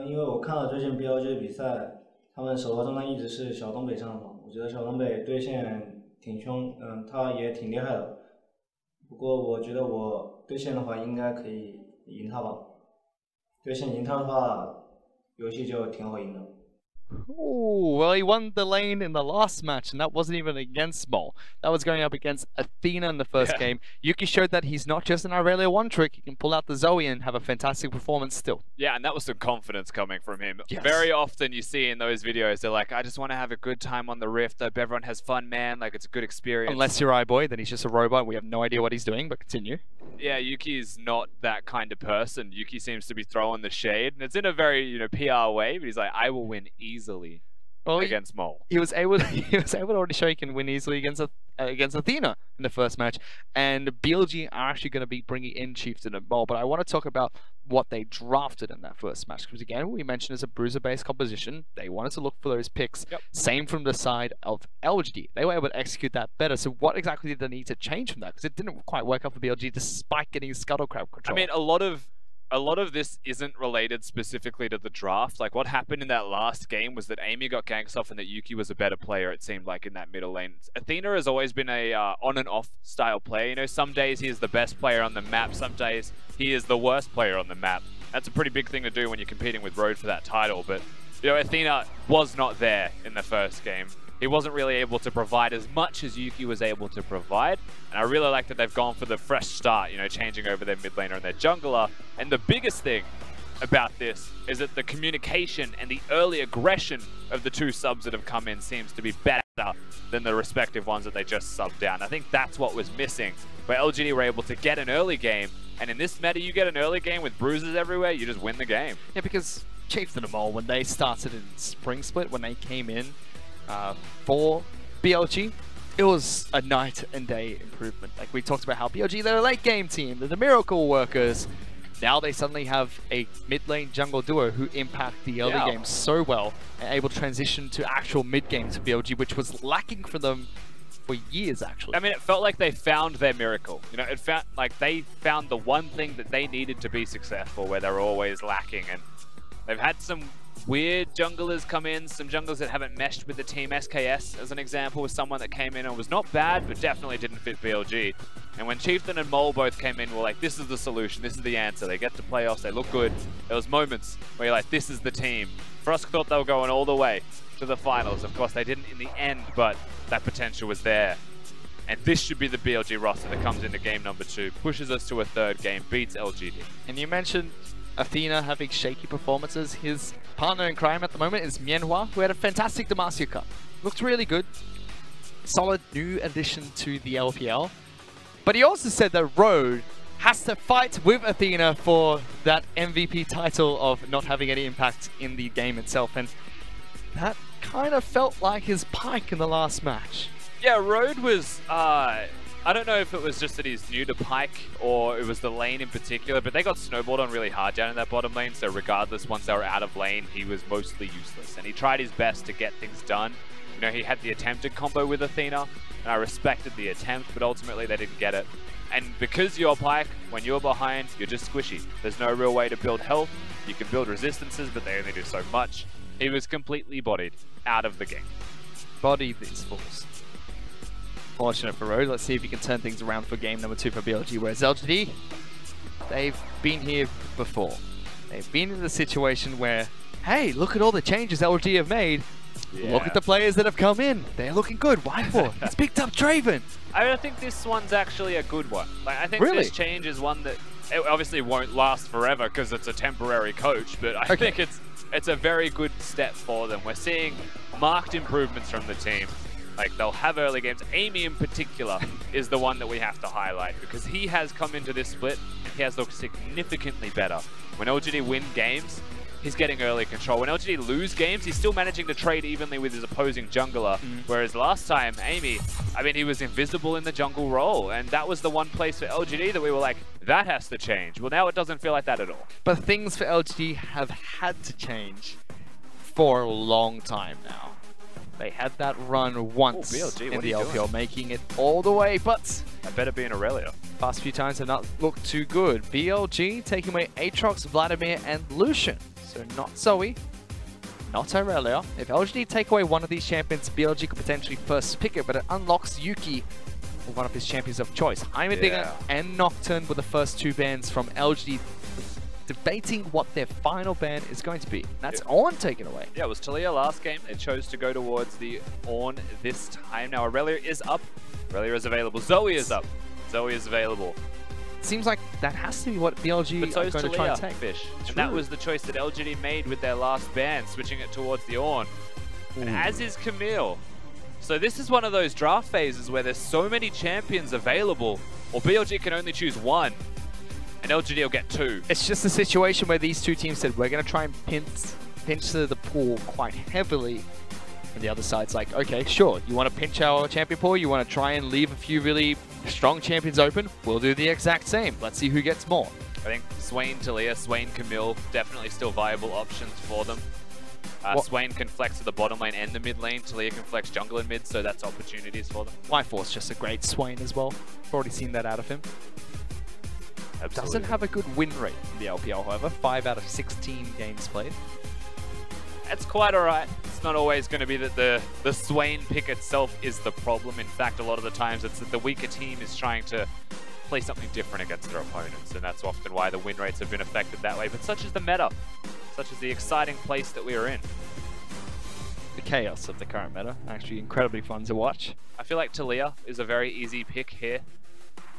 因为我看了最近 BLG 的比赛，他们首发状态一直是小东北上方，我觉得小东北对线挺凶，他也挺厉害的。不过我觉得我对线的话应该可以赢他吧。对线赢他的话，游戏就挺好赢的。Oh, well, he won the lane in the last match, and that wasn't even against Mole. That was going up against Athena in the first game. Yuki showed that he's not just an Aurelia one trick. He can pull out the Zoe and have a fantastic performance still. Yeah, and that was some confidence coming from him. Yes. Very often you see in those videos, they're like, I just want to have a good time on the Rift. Hope everyone has fun, man. Like, it's a good experience. Unless you're iBoy, then he's just a robot. We have no idea what he's doing, but continue. Yeah, Yuki is not that kind of person. Yuki seems to be throwing the shade, and it's in a very, PR way, but he's like, I will win easily. Well, against Mole. He was able to already show he can win easily against Athena in the first match, and BLG are actually going to be bringing in Chieftain and Mole. But I want to talk about what they drafted in that first match, because again, we mentioned it's a bruiser-based composition. They wanted to look for those picks. Yep. Same from the side of LGD. They were able to execute that better. So what exactly did they need to change from that? Because it didn't quite work out for BLG despite getting Scuttle Crab control. I mean, a lot of this isn't related specifically to the draft. Like, what happened in that last game was that Amy got ganked off and that Yuki was a better player, it seemed like, in that middle lane. Athena has always been a on and off style player. You know, some days he is the best player on the map, some days he is the worst player on the map. That's a pretty big thing to do when you're competing with Road for that title, but, Athena was not there in the first game. He wasn't really able to provide as much as Yuki was able to provide. And I really like that they've gone for the fresh start, changing over their mid laner and their jungler. And the biggest thing about this is that the communication and the early aggression of the two subs that have come in seems to be better than the respective ones that they just subbed down. I think that's what was missing, where LGD were able to get an early game. And in this meta, you get an early game with bruises everywhere, you just win the game. Yeah, because Chieftain and Mole, when they started in Spring Split, when they came in, for BLG, it was a night and day improvement. Like we talked about how BLG, they're a late game team, they're the miracle workers. Now they suddenly have a mid lane jungle duo who impact the early game so well and able to transition to actual mid game to BLG, which was lacking for them for years actually. I mean, it felt like they found their miracle. It felt like they found the one thing that they needed to be successful where they were always lacking, and they've had some weird junglers come in, some junglers that haven't meshed with the team. SKS, as an example, was someone that came in and was not bad, but definitely didn't fit BLG. And when Chieftain and Mole both came in, we're like, this is the solution, this is the answer. They get to playoffs, they look good. There was moments where you're like, this is the team. Frost thought they were going all the way to the finals. Of course, they didn't in the end, but that potential was there. And this should be the BLG roster that comes into game number 2, pushes us to a third game, beats LGD. And you mentioned Athena having shaky performances. His partner in crime at the moment is Mianhua, who had a fantastic Demacia Cup. Looked really good. Solid new addition to the LPL. But he also said that Road has to fight with Athena for that MVP title of not having any impact in the game itself. And that kind of felt like his Pyke in the last match. Yeah, Road was, I don't know if it was just that he's new to Pyke or it was the lane in particular, but they got snowballed on really hard down in that bottom lane, so regardless, once they were out of lane, he was mostly useless. And he tried his best to get things done. He had the attempted combo with Athena, and I respected the attempt, but ultimately they didn't get it. And because you're Pyke, when you're behind, you're just squishy. There's no real way to build health. You can build resistances, but they only do so much. He was completely bodied out of the game. Body these fools. Fortunate for Road. Let's see if he can turn things around for game number 2 for BLG, whereas LGD, they've been here before. They've been in the situation where, hey, look at all the changes LGD have made. Yeah. Look at the players that have come in. They're looking good. Why for? He's picked up Draven. I think this one's actually a good one. I think this change is one that it obviously won't last forever because it's a temporary coach, but I think it's a very good step for them. We're seeing marked improvements from the team. Like, they'll have early games. Amy in particular is the one that we have to highlight because he has come into this split and he has looked significantly better. When LGD win games, he's getting early control. When LGD lose games, he's still managing to trade evenly with his opposing jungler. Whereas last time, Amy, I mean, he was invisible in the jungle role. And that was the one place for LGD that we were like, that has to change. Well, now it doesn't feel like that at all. But things for LGD have had to change for a long time now. They had that run once BLG, in the LPL, making it all the way, but I better be in Aurelia. Past few times have not looked too good. BLG taking away Aatrox, Vladimir, and Lucian. So not Zoe, not Aurelia. If LGD take away one of these champions, BLG could potentially first pick it, but it unlocks Yuki, one of his champions of choice. Heimerdinger and Nocturne were the first 2 bans from LGD, debating what their final ban is going to be. That's Ornn taken away. Yeah, it was Talia last game. They chose to go towards the Ornn this time. Now Aurelia is up. Aurelia is available. Zoe is up. Zoe is available. Seems like that has to be what BLG but so are going to try and take. Fish. And that was the choice that LGD made with their last ban, switching it towards the Ornn. And as is Camille. So this is one of those draft phases where there's so many champions available, or BLG can only choose one, and LGD will get 2. It's just a situation where these 2 teams said, we're going to try and pinch the pool quite heavily. And the other side's like, okay, sure, you want to pinch our champion pool, you want to try and leave a few really strong champions open, we'll do the exact same. Let's see who gets more. I think Swain, Talia, Swain, Camille, definitely still viable options for them. Swain can flex to the bottom lane and the mid lane. Talia can flex jungle and mid, so that's opportunities for them. Y4's just a great Swain as well. We've already seen that out of him. Absolutely. Doesn't have a good win rate in the LPL, however. 5 out of 16 games played. That's quite alright. It's not always going to be that the Swain pick itself is the problem. In fact, a lot of the times it's that the weaker team is trying to play something different against their opponents, and that's often why the win rates have been affected that way. But such is the meta. Such is the exciting place that we are in. The chaos of the current meta. Actually incredibly fun to watch. I feel like Talia is a very easy pick here.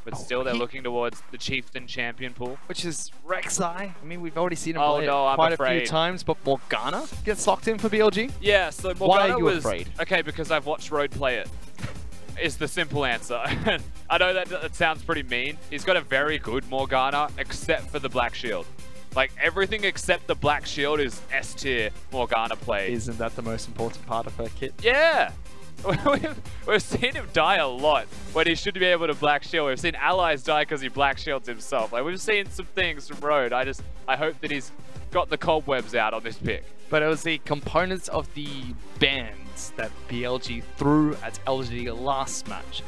But still, they're looking towards the Chieftain champion pool. Which is Rek'Sai. I mean, we've already seen him play I'm quite afraid. a few times, but Morgana gets locked in for BLG? Yeah, so Morgana Why are you was... afraid? Okay, because I've watched Road play it, is the simple answer. I know that sounds pretty mean. He's got a very good Morgana, except for the Black Shield. Like, everything except the Black Shield is S-tier Morgana play. Isn't that the most important part of her kit? Yeah! We've seen him die a lot when he should be able to Black Shield. We've seen allies die because he Black Shields himself. Like, we've seen some things from Road. I hope that he's got the cobwebs out on this pick. But it was the components of the bans that BLG threw at LGD last match.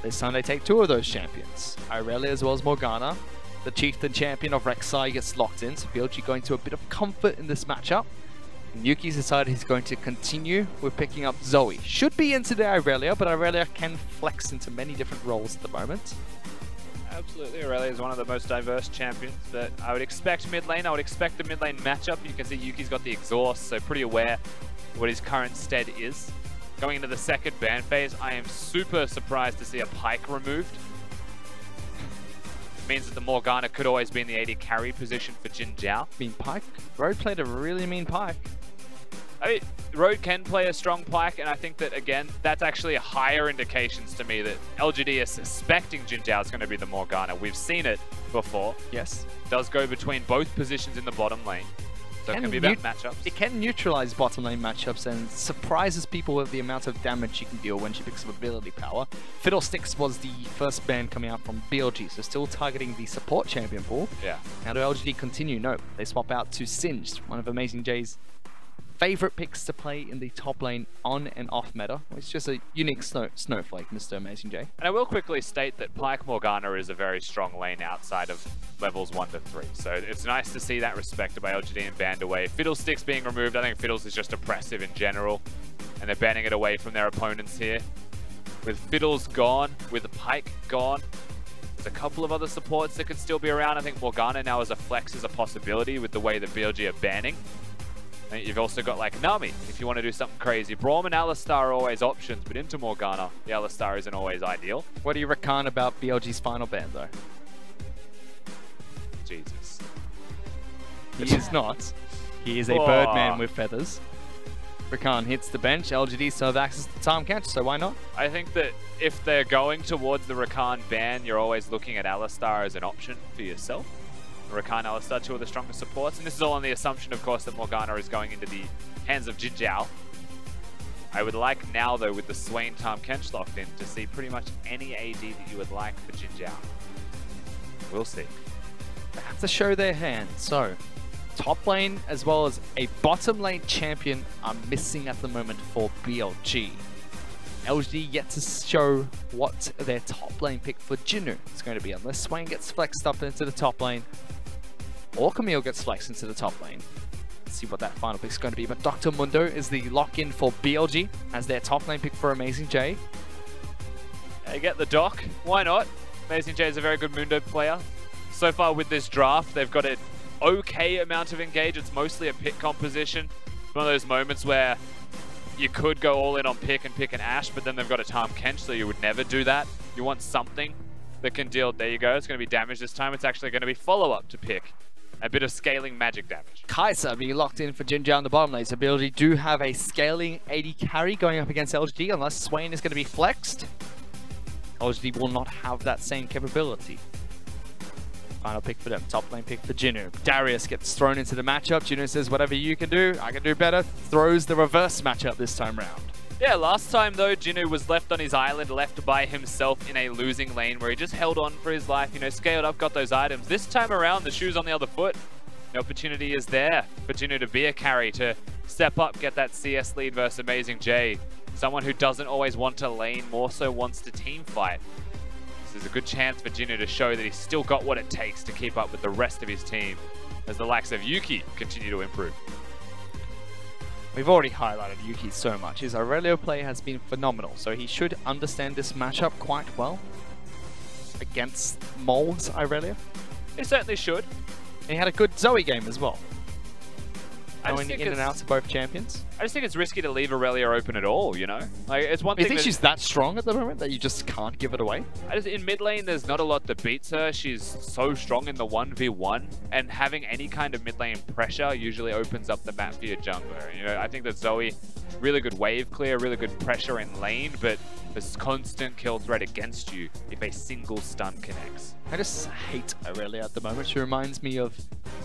This time they take 2 of those champions. Aurelia as well as Morgana. The Chieftain champion of Rek'Sai gets locked in, so BLG going to a bit of comfort in this matchup. And Yuki's decided he's going to continue with picking up Zoe. Should be into the Aurelia, but Aurelia can flex into many different roles at the moment. Absolutely, Aurelia is one of the most diverse champions, but I would expect mid lane. I would expect the mid lane matchup. You can see Yuki's got the exhaust, so pretty aware what his current stead is. Going into the second ban phase, I am super surprised to see a Pyke removed. Means that the Morgana could always be in the AD carry position for Jin Zhao. Mean Pyke? Road played a really mean Pyke. I mean, Road can play a strong Pyke, and I think that, again, that's actually higher indications to me that LGD is suspecting Jin Zhao is going to be the Morgana. We've seen it before. Yes. It does go between both positions in the bottom lane. So it can be about matchups. It can neutralize bottom lane matchups and surprises people with the amount of damage she can deal when she picks up ability power. Fiddlesticks was the first ban coming out from BLG, so still targeting the support champion pool. Yeah. How do LGD continue? No, they swap out to Singed, one of Amazing J's favorite picks to play in the top lane on and off meta. It's just a unique snowflake, Mr. Amazing J. And I will quickly state that Pyke Morgana is a very strong lane outside of levels 1 to 3. So it's nice to see that respected by LGD and banned away. Fiddlesticks being removed, I think Fiddles is just oppressive in general. And they're banning it away from their opponents here. With Fiddles gone, with Pyke gone, there's a couple of other supports that could still be around. I think Morgana now as a flex is a possibility with the way that BLG are banning. And you've also got like Nami, if you want to do something crazy. Braum and Alistar are always options, but into Morgana, the Alistar isn't always ideal. What do you reckon about BLG's final ban, though? Jesus. He is not. He is a Birdman with feathers. Rakan hits the bench. LGD still have access to time catch, so why not? I think that if they're going towards the Rakan ban, you're always looking at Alistar as an option for yourself. Rakan, Alistar, 2 of the strongest supports, and this is all on the assumption, of course, that Morgana is going into the hands of Jin Zhao. I would like now, though, with the Swain Tahm Kench locked in, to see pretty much any AD that you would like for Jin Zhao. We'll see. They have to show their hand. So, top lane as well as a bottom lane champion are missing at the moment for BLG. LGD yet to show what their top lane pick for Jinnu is going to be, unless Swain gets flexed up into the top lane or Camille gets flexed into the top lane. Let's see what that final pick is going to be. But Dr. Mundo is the lock-in for BLG as their top lane pick for Amazing J. They get the dock. Why not? Amazing J is a very good Mundo player. So far with this draft, they've got an okay amount of engage. It's mostly a pick composition. One of those moments where you could go all in on pick and Ashe, but then they've got a Tahm Kench, so you would never do that. You want something that can deal, there you go, it's going to be damage this time. It's actually going to be follow-up to pick. A bit of scaling magic damage. Kai'Sa being locked in for Jinja on the bottom lane, so BLG do have a scaling AD carry going up against LGD, unless Swain is going to be flexed. LGD will not have that same capability. Final pick for them, top lane pick for Jinu. Darius gets thrown into the matchup. Jinu says, whatever you can do, I can do better. Throws the reverse matchup this time round. Yeah, last time though, Jinu was left on his island, left by himself in a losing lane where he just held on for his life, you know, scaled up, got those items. This time around, the shoe's on the other foot. The opportunity is there for Jinu to be a carry, to step up, get that CS lead versus Amazing J. Someone who doesn't always want to lane, more so wants to team fight. This is a good chance for Jinu to show that he's still got what it takes to keep up with the rest of his team as the likes of Yuki continue to improve. We've already highlighted Yuki so much. His Aurelio play has been phenomenal, so he should understand this matchup quite well against Mole's Aurelio. He certainly should. And he had a good Zoe game as well. Going in and out to both champions. I just think it's risky to leave Aurelia open at all, you know? Like, it's one thing. You think she's that strong at the moment that you just can't give it away? In mid lane, there's not a lot that beats her. She's so strong in the 1v1, and having any kind of mid lane pressure usually opens up the map for your jungler. You know, I think that Zoe, really good wave clear, really good pressure in lane, but there's constant kill threat against you if a single stun connects. I just hate Aurelia at the moment. She reminds me of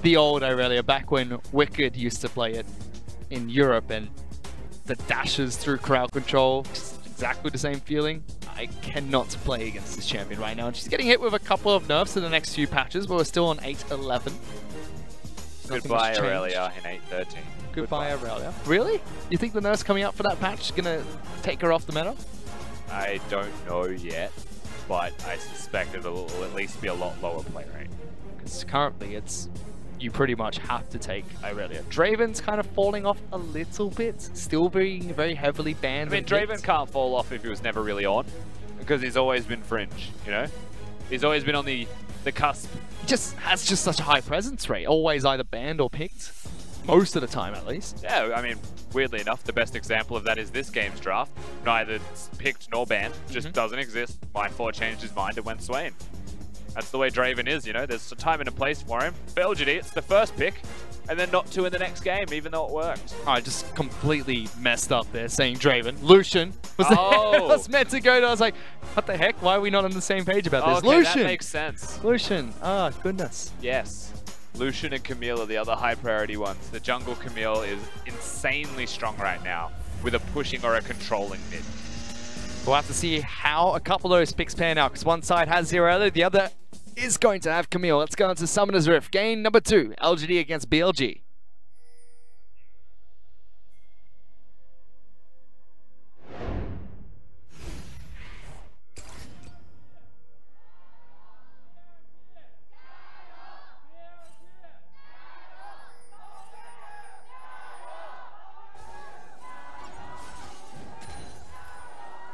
the old Aurelia back when Wicked used to play it in Europe, and the dashes through crowd control, just exactly the same feeling. I cannot play against this champion right now, and she's getting hit with a couple of nerfs in the next few patches, but we're still on 8-11. Goodbye Aurelia in 8-13. Goodbye Aurelia. Really? You think the nerfs coming up for that patch is gonna take her off the meta? I don't know yet, but I suspect it'll at least be a lot lower play rate. Because currently it's, you pretty much have to take Aurelia. Draven's kind of falling off a little bit, still being very heavily banned. I mean, Draven can't fall off if he was never really on, because he's always been fringe, you know? He's always been on the cusp. He just has such a high presence rate, always either banned or picked. Most of the time, at least. Yeah, I mean, weirdly enough, the best example of that is this game's draft. Neither picked nor banned, just doesn't exist. My4 changed his mind and went Swain. That's the way Draven is, you know? There's a time and a place for him. For LGD, it's the first pick, and then not two in the next game, even though it worked. I just completely messed up there saying Draven. Lucian was, was meant to go to. I was like, what the heck? Why are we not on the same page about this? Okay, Lucian! That makes sense. Lucian. Ah, goodness. Yes. Lucian and Camille are the other high priority ones. The jungle Camille is insanely strong right now with a pushing or a controlling mid. We'll have to see how a couple of those picks pan out, because one side has Zero, the other is going to have Camille. Let's go into Summoner's Rift. Game number 2, LGD against BLG.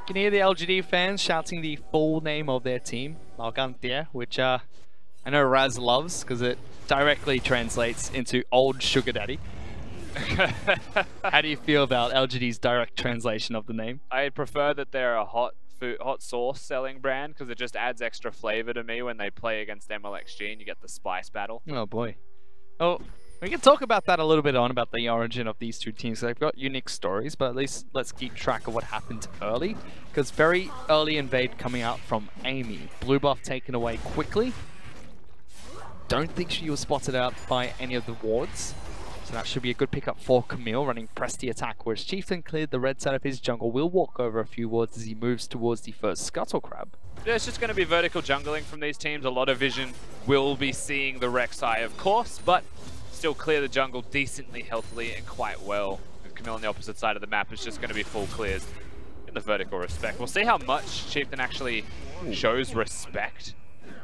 You can hear the LGD fans shouting the full name of their team, Malgantia, which I know Raz loves because it directly translates into Old Sugar Daddy. How do you feel about LGD's direct translation of the name? I prefer that they're a hot sauce selling brand because it just adds extra flavor to me when they play against MLXG and you get the spice battle. Oh boy. Oh. We can talk about that a little bit on, about the origin of these two teams. They've got unique stories, but at least let's keep track of what happened early. Because very early invade coming out from Amy. Blue buff taken away quickly. Don't think she was spotted out by any of the wards. So that should be a good pickup for Camille, running press the attack, whereas Chieftain cleared the red side of his jungle. Will walk over a few wards as he moves towards the first Scuttle Crab. Yeah, it's just going to be vertical jungling from these teams. A lot of vision will be seeing the Rek'Sai, of course, but still clear the jungle decently, healthily, and quite well. With Camille on the opposite side of the map, it's just going to be full clears in the vertical respect. We'll see how much Chieftain actually shows respect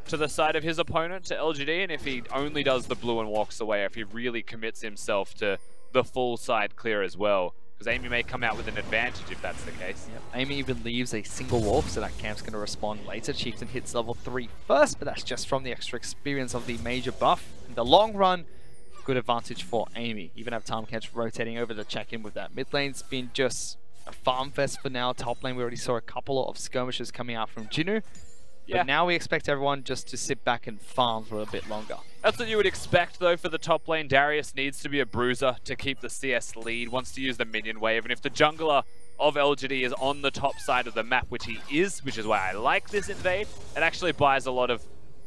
to the side of his opponent, to LGD, and if he only does the blue and walks away, if he really commits himself to the full side clear as well. Because Amy may come out with an advantage if that's the case. Yep. Amy even leaves a single wolf, so that camp's going to respond later. Chieftain hits level 3 first, but that's just from the extra experience of the major buff. In the long run, good advantage for Amy. Even have Time Catch rotating over to check in with that. Mid lane's been just a farm fest for now. Top lane, we already saw a couple of skirmishes coming out from Jinu. Yeah. But now we expect everyone just to sit back and farm for a bit longer. That's what you would expect, though, for the top lane. Darius needs to be a bruiser to keep the CS lead, wants to use the minion wave, and if the jungler of LGD is on the top side of the map, which he is, which is why I like this invade, it actually buys a lot of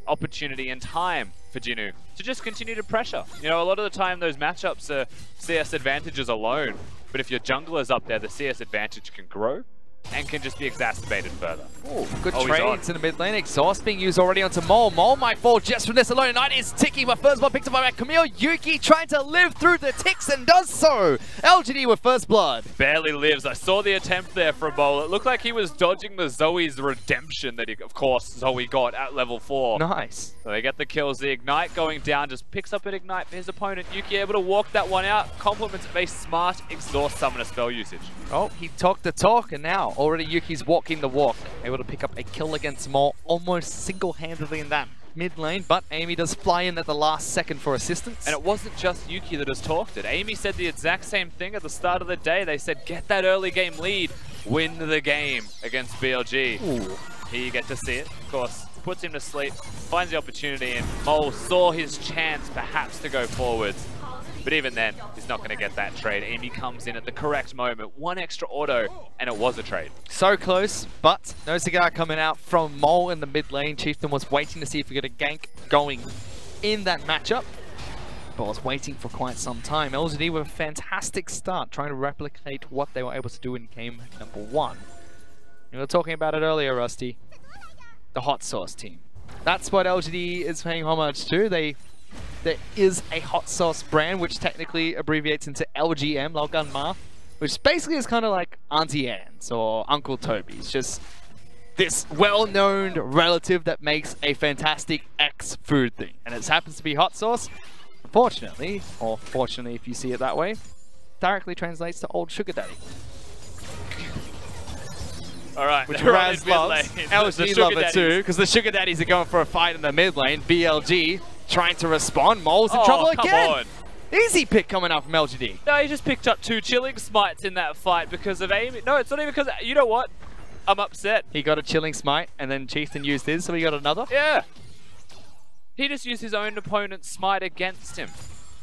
opportunity and time for Jinu to just continue to pressure. You know, a lot of the time those matchups are CS advantages alone, but if your jungler's up there, the CS advantage can grow and can just be exacerbated further. Ooh, good trades in the mid lane. Exhaust being used already onto Mole. Mole might fall just from this alone. Night is ticking, but first one picked up by Camille. Yuki trying to live through the ticks and does so. LGD with first blood. Barely lives. I saw the attempt there from Mole. It looked like he was dodging the Zoe's redemption that, of course, Zoe got at level 4. Nice. So they get the kills. The Ignite going down just picks up an Ignite for his opponent. Yuki able to walk that one out. Compliments a smart exhaust summoner spell usage. Oh, he talked the talk, and now already Yuki's walking the walk. Able to pick up a kill against Mole almost single-handedly in that mid lane, but Amy does fly in at the last second for assistance. And it wasn't just Yuki that has talked it. Amy said the exact same thing at the start of the day. They said, get that early game lead, win the game against BLG. Ooh. Here you get to see it. Of course, puts him to sleep, finds the opportunity, and Mole saw his chance perhaps to go forwards. But even then, he's not going to get that trade. Amy comes in at the correct moment. One extra auto, and it was a trade. So close, but no cigar coming out from Mole in the mid lane. Chieftain was waiting to see if we get a gank going in that matchup, but was waiting for quite some time. LGD with a fantastic start, trying to replicate what they were able to do in game number 1. We were talking about it earlier, Rusty. The hot sauce team. That's what LGD is paying homage to. There is a hot sauce brand, which technically abbreviates into LGM, Lalgan Ma, which basically is kind of like Auntie Anne's or Uncle Toby's. Just this well-known relative that makes a fantastic ex-food thing. And it happens to be hot sauce. Unfortunately, or fortunately if you see it that way, directly translates to old sugar daddy. All right, which Raz loves. LG love it too, because the sugar daddies are going for a fight in the mid lane. BLG trying to respond. Mole's in trouble again. Come on. Easy pick coming out from LGD. No, he just picked up 2 chilling smites in that fight because of Amy. No, it's not even because, you know what? I'm upset. He got a chilling smite and then Chieftain used his, so he got another? Yeah. He just used his own opponent's smite against him.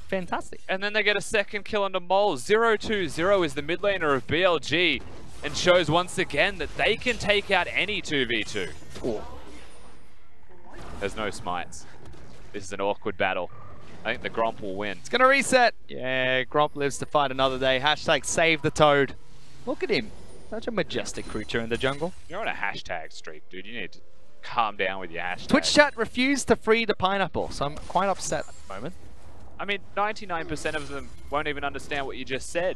Fantastic. And then they get a second kill onto Mole. 0-2-0 is the mid laner of BLG and shows once again that they can take out any 2v2. Ooh. There's no smites. This is an awkward battle. I think the Gromp will win. It's going to reset. Yeah, Gromp lives to fight another day. Hashtag save the toad. Look at him. Such a majestic creature in the jungle. You're on a hashtag streak, dude. You need to calm down with your hashtag. Twitch chat refused to free the pineapple, so I'm quite upset at the moment. I mean, 99% of them won't even understand what you just said.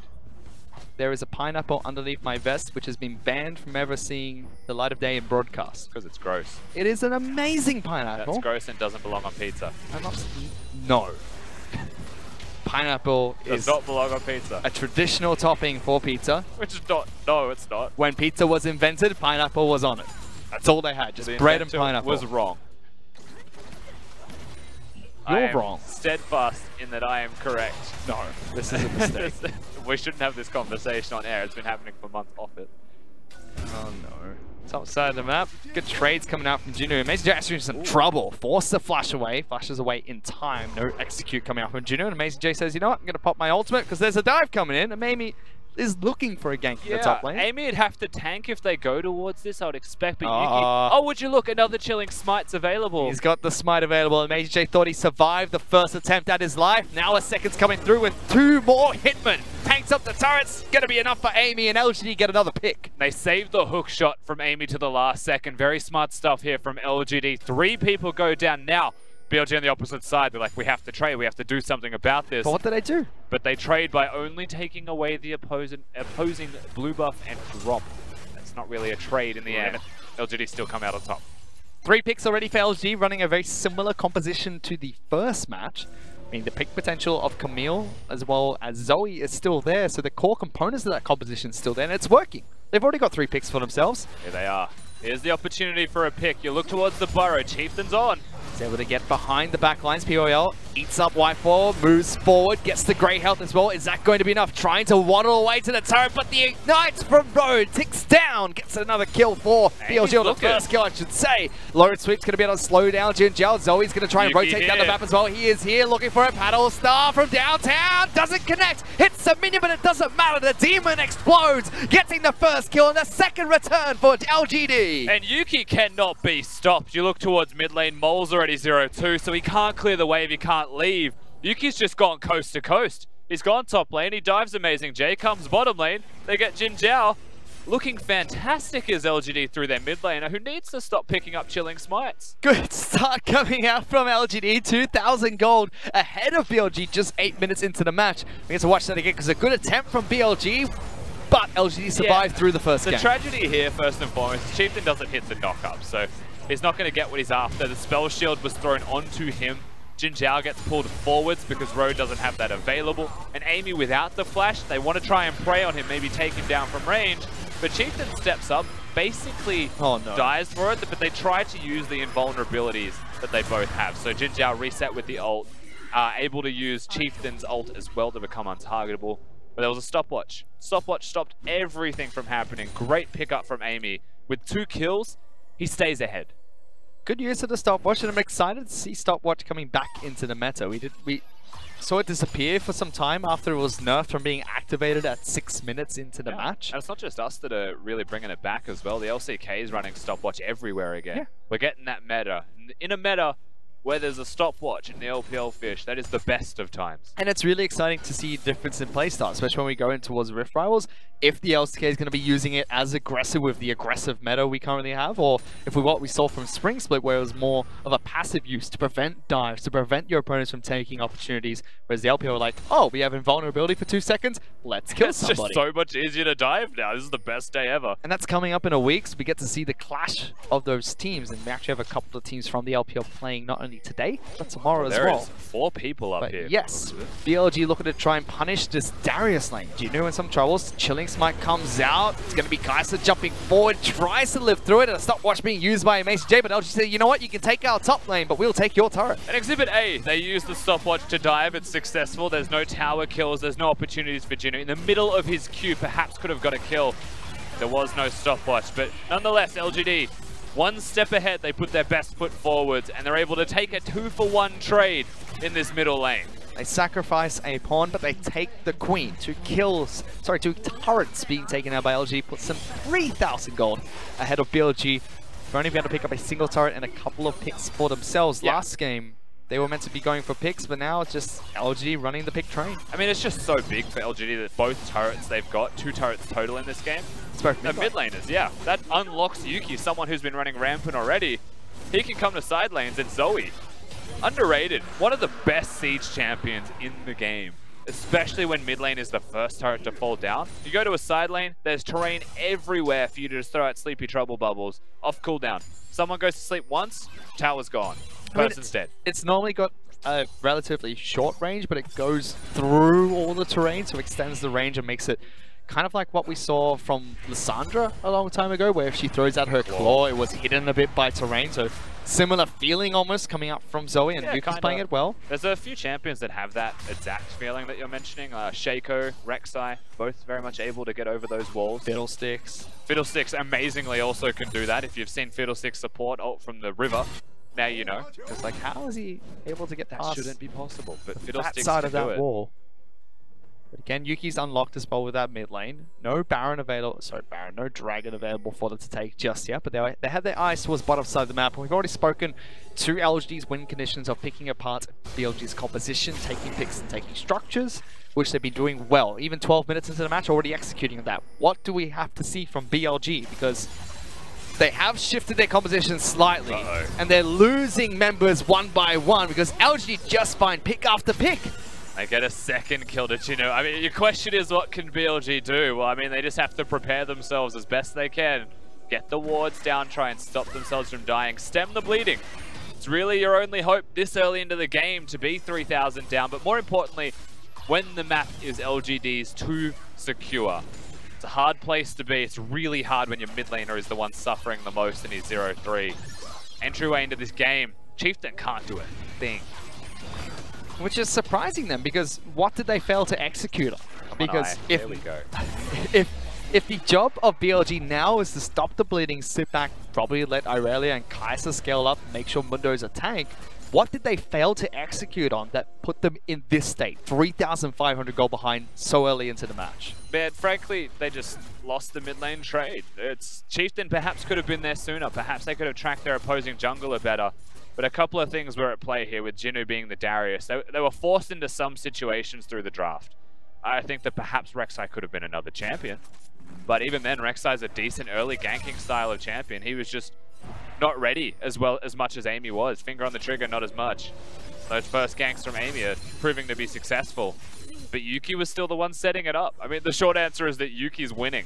There is a pineapple underneath my vest, which has been banned from ever seeing the light of day in broadcast. Because it's gross. It is an amazing pineapple. That's gross and doesn't belong on pizza. No. Pineapple does not belong on pizza. A traditional topping for pizza. Which is not. No, it's not. When pizza was invented, pineapple was on it. That's all they had, just bread and pineapple. Was wrong. You're wrong. Steadfast in that I am correct. No, this is a mistake. We shouldn't have this conversation on air. It's been happening for months off it. Oh no. Top side of the map. Good trades coming out from Jinu. Amazing J actually in some trouble. Forced to flash away. Flashes away in time. No execute coming out from Jinu. And Amazing J says, you know what? I'm going to pop my ultimate because there's a dive coming in. And Amy is looking for a gank in the top lane. Amy would have to tank if they go towards this, I would expect. But Yuki, oh, would you look? Another chilling smite's available. He's got the smite available. Amazing J thought he survived the first attempt at his life. Now a second's coming through with 2 more hitmen. Tanks up the turrets. Gonna be enough for Amy, and LGD get another pick. They saved the hook shot from Amy to the last second. Very smart stuff here from LGD. 3 people go down now. BLG on the opposite side, they're like, we have to trade, we have to do something about this. But what did they do? But they trade by only taking away the opposing blue buff and drop. That's not really a trade in the end. LGD still come out on top. 3 picks already for LG, running a very similar composition to the first match. mean, the pick potential of Camille as well as Zoe is still there, so the core components of that composition is still there, and it's working. They've already got 3 picks for themselves. Here they are. Here's the opportunity for a pick. You look towards the burrow. Chieftain's on. He's able to get behind the back lines. POL eats up Y4, moves forward, gets the grey health as well. Is that going to be enough? Trying to waddle away to the turret, but the ignites from Road ticks down. Gets another kill for BLG, on the first kill, I should say. Load Sweep's going to be able to slow down Jinjal. Zoe's going to try and rotate down the map as well. He is here looking for a paddle star from downtown. Doesn't connect. Hits the minion, but it doesn't matter. The demon explodes, getting the first kill and the second return for LGD. And Yuki cannot be stopped. You look towards mid lane. Mole's already 0-2, so he can't clear the wave. He can't leave. Yuki's just gone coast to coast. He's gone top lane. He dives amazing. Jay comes bottom lane. They get Jin Zhao. Looking fantastic as LGD through their mid laner, who needs to stop picking up chilling smites. Good start coming out from LGD. 2,000 gold ahead of BLG just 8 minutes into the match. We get to watch that again because a good attempt from BLG, but LGD survived through the first game. The tragedy here, first and foremost, is Chieftain doesn't hit the knock-up, so he's not going to get what he's after. The spell shield was thrown onto him. Jin Zhao gets pulled forwards because Road doesn't have that available. And Amy without the flash, they want to try and prey on him, maybe take him down from range. But Chieftain steps up, basically dies for it, but they try to use the invulnerabilities that they both have. So Jin Zhao reset with the ult, able to use Chieftain's ult as well to become untargetable. But there was a stopwatch. Stopwatch stopped everything from happening. Great pickup from Amy. With 2 kills, he stays ahead. Good use of the stopwatch, and I'm excited to see stopwatch coming back into the meta. We saw it disappear for some time after it was nerfed from being activated at 6 minutes into the match. And it's not just us that are really bringing it back as well. The LCK is running stopwatch everywhere again. Yeah. We're getting that meta. In a meta where there's a stopwatch in the LPL fish, that is the best of times. And it's really exciting to see a difference in playstyle, especially when we go in towards Rift Rivals. If the LCK is going to be using it as aggressive with the aggressive meta we currently have, or if what we saw from Spring Split, where it was more of a passive use to prevent dives, to prevent your opponents from taking opportunities, whereas the LPL were like, oh, we have invulnerability for 2 seconds, let's kill somebody. It's just so much easier to dive now. This is the best day ever. And that's coming up in a week, so we get to see the clash of those teams, and we actually have a couple of teams from the LPL playing not only today, but tomorrow as well. There is 4 people up here. Yes, BLG looking to try and punish this Darius lane. Jinu in some troubles. Chilling Smite comes out. It's going to be Kaiser jumping forward, tries to live through it, and a stopwatch being used by Mason J, but LG said, you know what, you can take our top lane, but we'll take your turret. And Exhibit A, they use the stopwatch to dive. It's successful. There's no tower kills. There's no opportunities for Jinu. In the middle of his queue, perhaps could have got a kill. There was no stopwatch, but nonetheless, LGD, 1 step ahead. They put their best foot forwards, and they're able to take a 2-for-1 trade in this middle lane. They sacrifice a pawn, but they take the queen. 2 turrets being taken out by LG, puts them 3,000 gold ahead of BLG. They're only able to pick up a single turret and a couple of picks for themselves. Yeah. Last game, they were meant to be going for picks, but now it's just LG running the pick train. I mean, it's just so big for LGD that both turrets they've got, 2 turrets total in this game. It's both mid laners, yeah. That unlocks Yuki, someone who's been running rampant already. He can come to side lanes, and Zoe. Underrated. One of the best siege champions in the game, especially when mid lane is the first turret to fall down. You go to a side lane, there's terrain everywhere for you to just throw out sleepy trouble bubbles off cooldown. Someone goes to sleep once, tower's gone. Person's dead. It's normally got a relatively short range, but it goes through all the terrain, so it extends the range and makes it kind of like what we saw from Lissandra a long time ago, where if she throws out her claw, it was hidden a bit by terrain. So similar feeling almost coming up from Zoe, and Yuki's playing it well. There's a few champions that have that exact feeling that you're mentioning. Shaco, Rek'Sai, both very much able to get over those walls. Fiddlesticks. Fiddlesticks amazingly also can do that. If you've seen Fiddlesticks support ult from the river, now you know. It's like, how is he able to get that? Past Shouldn't be possible, but Fiddlesticks side of that wall. But again, Yuki's unlocked as well with that mid lane. No Baron available, no Dragon available for them to take just yet, but they had their eyes towards bottom side of the map, and we've already spoken to LGD's win conditions of picking apart BLG's composition, taking picks and taking structures, which they've been doing well. Even 12 minutes into the match, already executing that. What do we have to see from BLG? Because they have shifted their composition slightly, and they're losing members one by one because LGD just find pick after pick. They get a second kill to Jinu. I mean, your question is, what can BLG do? Well, I mean, they just have to prepare themselves as best they can. Get the wards down, try and stop themselves from dying. Stem the bleeding. It's really your only hope this early into the game to be 3,000 down, but more importantly, when the map is LGD's too secure. It's a hard place to be. It's really hard when your mid laner is the one suffering the most and he's 0-3. Entryway into this game, Chieftain can't do a thing. Which is surprising them, because what did they fail to execute on? Because there we go. If the job of BLG now is to stop the bleeding, sit back, probably let Irelia and Kai'Sa scale up, make sure Mundo's a tank, what did they fail to execute on that put them in this state? 3,500 gold behind so early into the match. Man, frankly, they just lost the mid lane trade. Chieftain perhaps could have been there sooner. Perhaps they could have tracked their opposing jungler better. But a couple of things were at play here with Jinnu being the Darius. They were forced into some situations through the draft. I think that perhaps Rek'Sai could have been another champion. But even then, Rek'Sai's a decent early ganking style of champion. He was just not ready as much as Amy was. Finger on the trigger, not as much. Those first ganks from Amy are proving to be successful. But Yuki was still the one setting it up. I mean, the short answer is that Yuki's winning.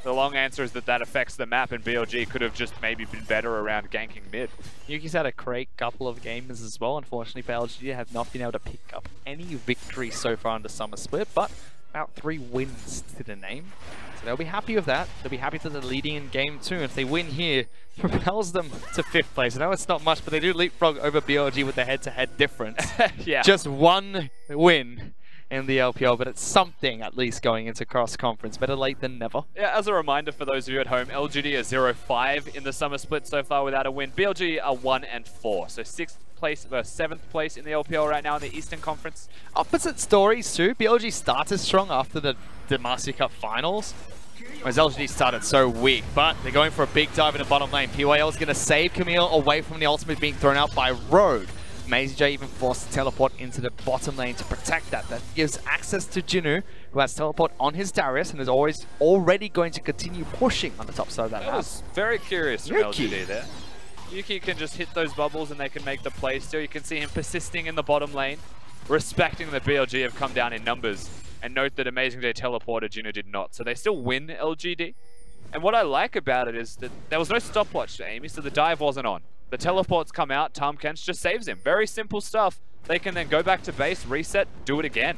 The long answer is that that affects the map, and BLG could have just maybe been better around ganking mid. Yuki's had a great couple of games as well. Unfortunately, BLG have not been able to pick up any victory so far in the summer split, but about 3 wins to the name. So they'll be happy with that. They'll be happy that they're leading in game 2. If they win here, propels them to 5th place. I know it's not much, but they do leapfrog over BLG with the head-to-head difference. Yeah. Just 1 win in the LPL, but it's something at least going into cross-conference. Better late than never. Yeah, as a reminder for those of you at home, LGD are 0-5 in the summer split so far without a win. BLG are 1-4, so 6th place versus 7th place in the LPL right now in the Eastern Conference. Opposite stories too. BLG started strong after the Demacia Cup finals, whereas LGD started so weak, but they're going for a big dive in the bottom lane. PYL is going to save Camille away from the ultimate being thrown out by Road. MazeJ even forced to teleport into the bottom lane to protect that. That gives access to Jinnu, who has teleport on his Darius and is already going to continue pushing on the top side of that map. I was very curious from LGD there. Yuki can just hit those bubbles and they can make the play still. You can see him persisting in the bottom lane, respecting that BLG have come down in numbers. And note that AmazingJ teleported, Jinnu did not. So they still win LGD. And what I like about it is that there was no stopwatch to Amy, so the dive wasn't on. The teleports come out, Tom Kench just saves him. Very simple stuff. They can then go back to base, reset, do it again.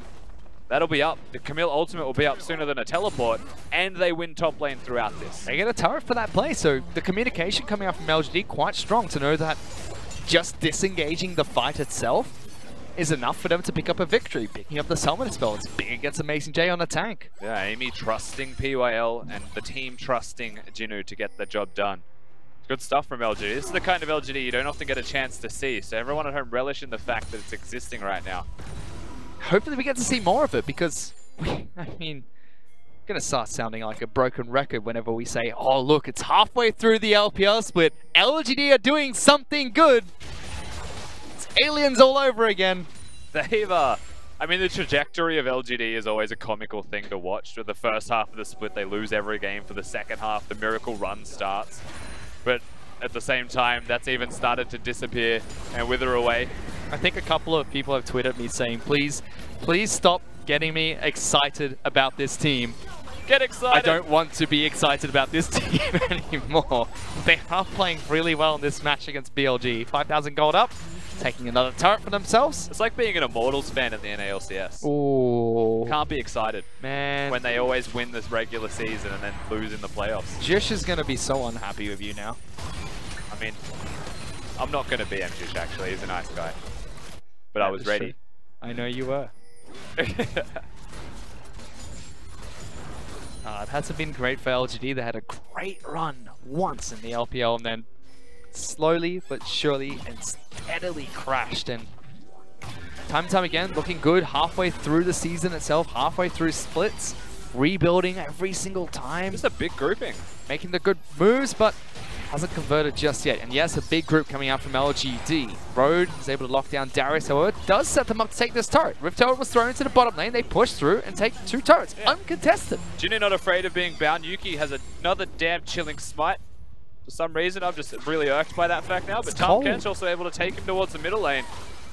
That'll be up. The Camille ultimate will be up sooner than a teleport, and they win top lane throughout this. They get a turret for that play, so the communication coming out from LGD quite strong to know that just disengaging the fight itself is enough for them to pick up a victory. Picking up the summon spell, it's big against AmazingJ on a tank. Yeah, Amy trusting PYL and the team trusting Jinnu to get the job done. Good stuff from LGD. This is the kind of LGD you don't often get a chance to see, so everyone at home relish in the fact that it's existing right now. Hopefully we get to see more of it, because, I mean, going to start sounding like a broken record whenever we say, oh look, it's halfway through the LPL split, LGD are doing something good. It's aliens all over again. I mean, the trajectory of LGD is always a comical thing to watch. For the first half of the split, they lose every game. For the second half, the miracle run starts. But at the same time, that's even started to disappear and wither away. I think a couple of people have tweeted me saying, please stop getting me excited about this team. Get excited! I don't want to be excited about this team anymore. They are playing really well in this match against BLG. 5,000 gold up, taking another turret for themselves. It's like being an Immortals fan in the NALCS. Ooh. Can't be excited. Man. When they always win this regular season and then lose in the playoffs. Jish is going to be so unhappy with you now. I mean, I'm not going to BM Jish actually, he's a nice guy. But I was ready. True. I know you were. It hasn't been great for LGD. They had a great run once in the LPL and then slowly but surely and steadily crashed. And time and time again, looking good halfway through the season itself, halfway through splits, rebuilding every single time. Just a big grouping. Making the good moves, but hasn't converted just yet. And yes, a big group coming out from LGD. Road is able to lock down Darius, however, does set them up to take this turret. Rift Turret was thrown into the bottom lane. They push through and take 2 turrets, uncontested. Jinnu not afraid of being bound. Yuki has another damn chilling smite. For some reason, I'm just really irked by that fact now. But Tom Kench also able to take him towards the middle lane.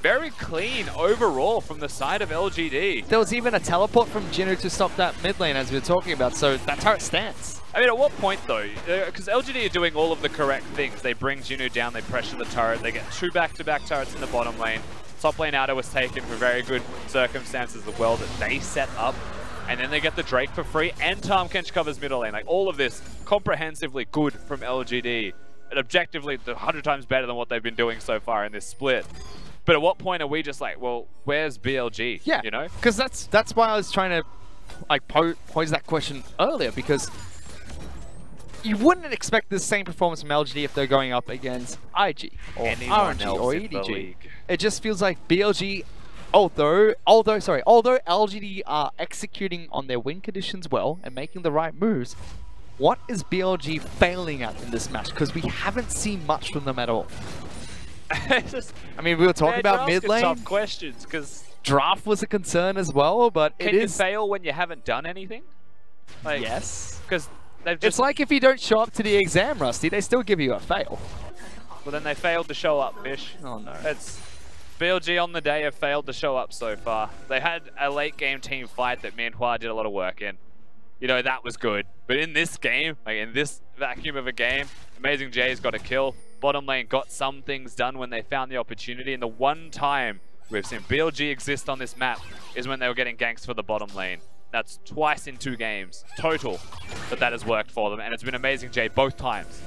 very clean overall from the side of LGD. There was even a teleport from Jinu to stop that mid lane as we were talking about, so that turret stands. I mean, at what point though? Because LGD are doing all of the correct things. They bring Jinu down, they pressure the turret, they get 2 back-to-back turrets in the bottom lane. Top lane Ada was taken for very good circumstances as well that they set up. And then they get the Drake for free, and Tahm Kench covers middle lane. Like, all of this comprehensively good from LGD. And objectively, 100 times better than what they've been doing so far in this split. But at what point are we just like, well, where's BLG? Yeah, you know? Because that's why I was trying to like pose that question earlier, because you wouldn't expect the same performance from LGD if they're going up against IG or RNG or EDG. It just feels like BLG, although LGD are executing on their win conditions well and making the right moves, what is BLG failing at in this match? Because we haven't seen much from them at all. I mean, we were talking about mid lane. Tough questions, because draft was a concern as well, but can you fail when you haven't done anything? Like, yes, because they've just. It's like if you don't show up to the exam, Rusty, they still give you a fail. Well, then they failed to show up, Fish. Oh no. It's BLG on the day have failed to show up so far. They had a late game team fight that Mianhua did a lot of work in. You know, that was good. But in this game, like in this vacuum of a game, Amazing J's got a kill. Bottom lane got some things done when they found the opportunity. And the one time we've seen BLG exist on this map is when they were getting ganks for the bottom lane. That's twice in 2 games total that has worked for them. And it's been Amazing J both times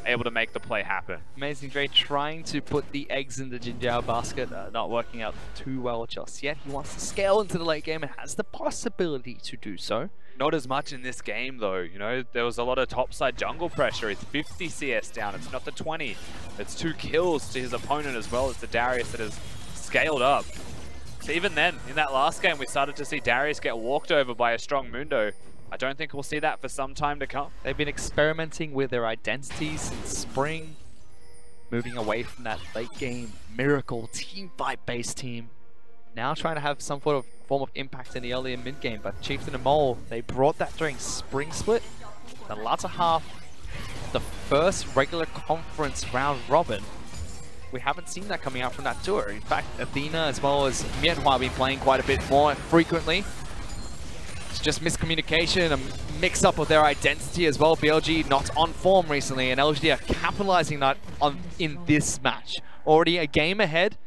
able to make the play happen. Amazing J trying to put the eggs in the Jinjiao basket, not working out too well just yet. He wants to scale into the late game and has the possibility to do so. Not as much in this game though, you know, there was a lot of topside jungle pressure. It's 50 CS down, it's not the 20. It's 2 kills to his opponent as well. It's the Darius that has scaled up. So even then, in that last game, we started to see Darius get walked over by a strong Mundo. I don't think we'll see that for some time to come. They've been experimenting with their identities since spring, moving away from that late game miracle team fight based team. Now trying to have some form of impact in the early and mid game, but Chieftain and Mole, they brought that during spring split. The latter half, the first regular conference round robin. We haven't seen that coming out from that tour. In fact, Athena as well as Mianhua have been playing quite a bit more frequently. It's just miscommunication, a mix-up of their identity as well. BLG not on form recently, and LGD are capitalizing that in this match. Already a game ahead,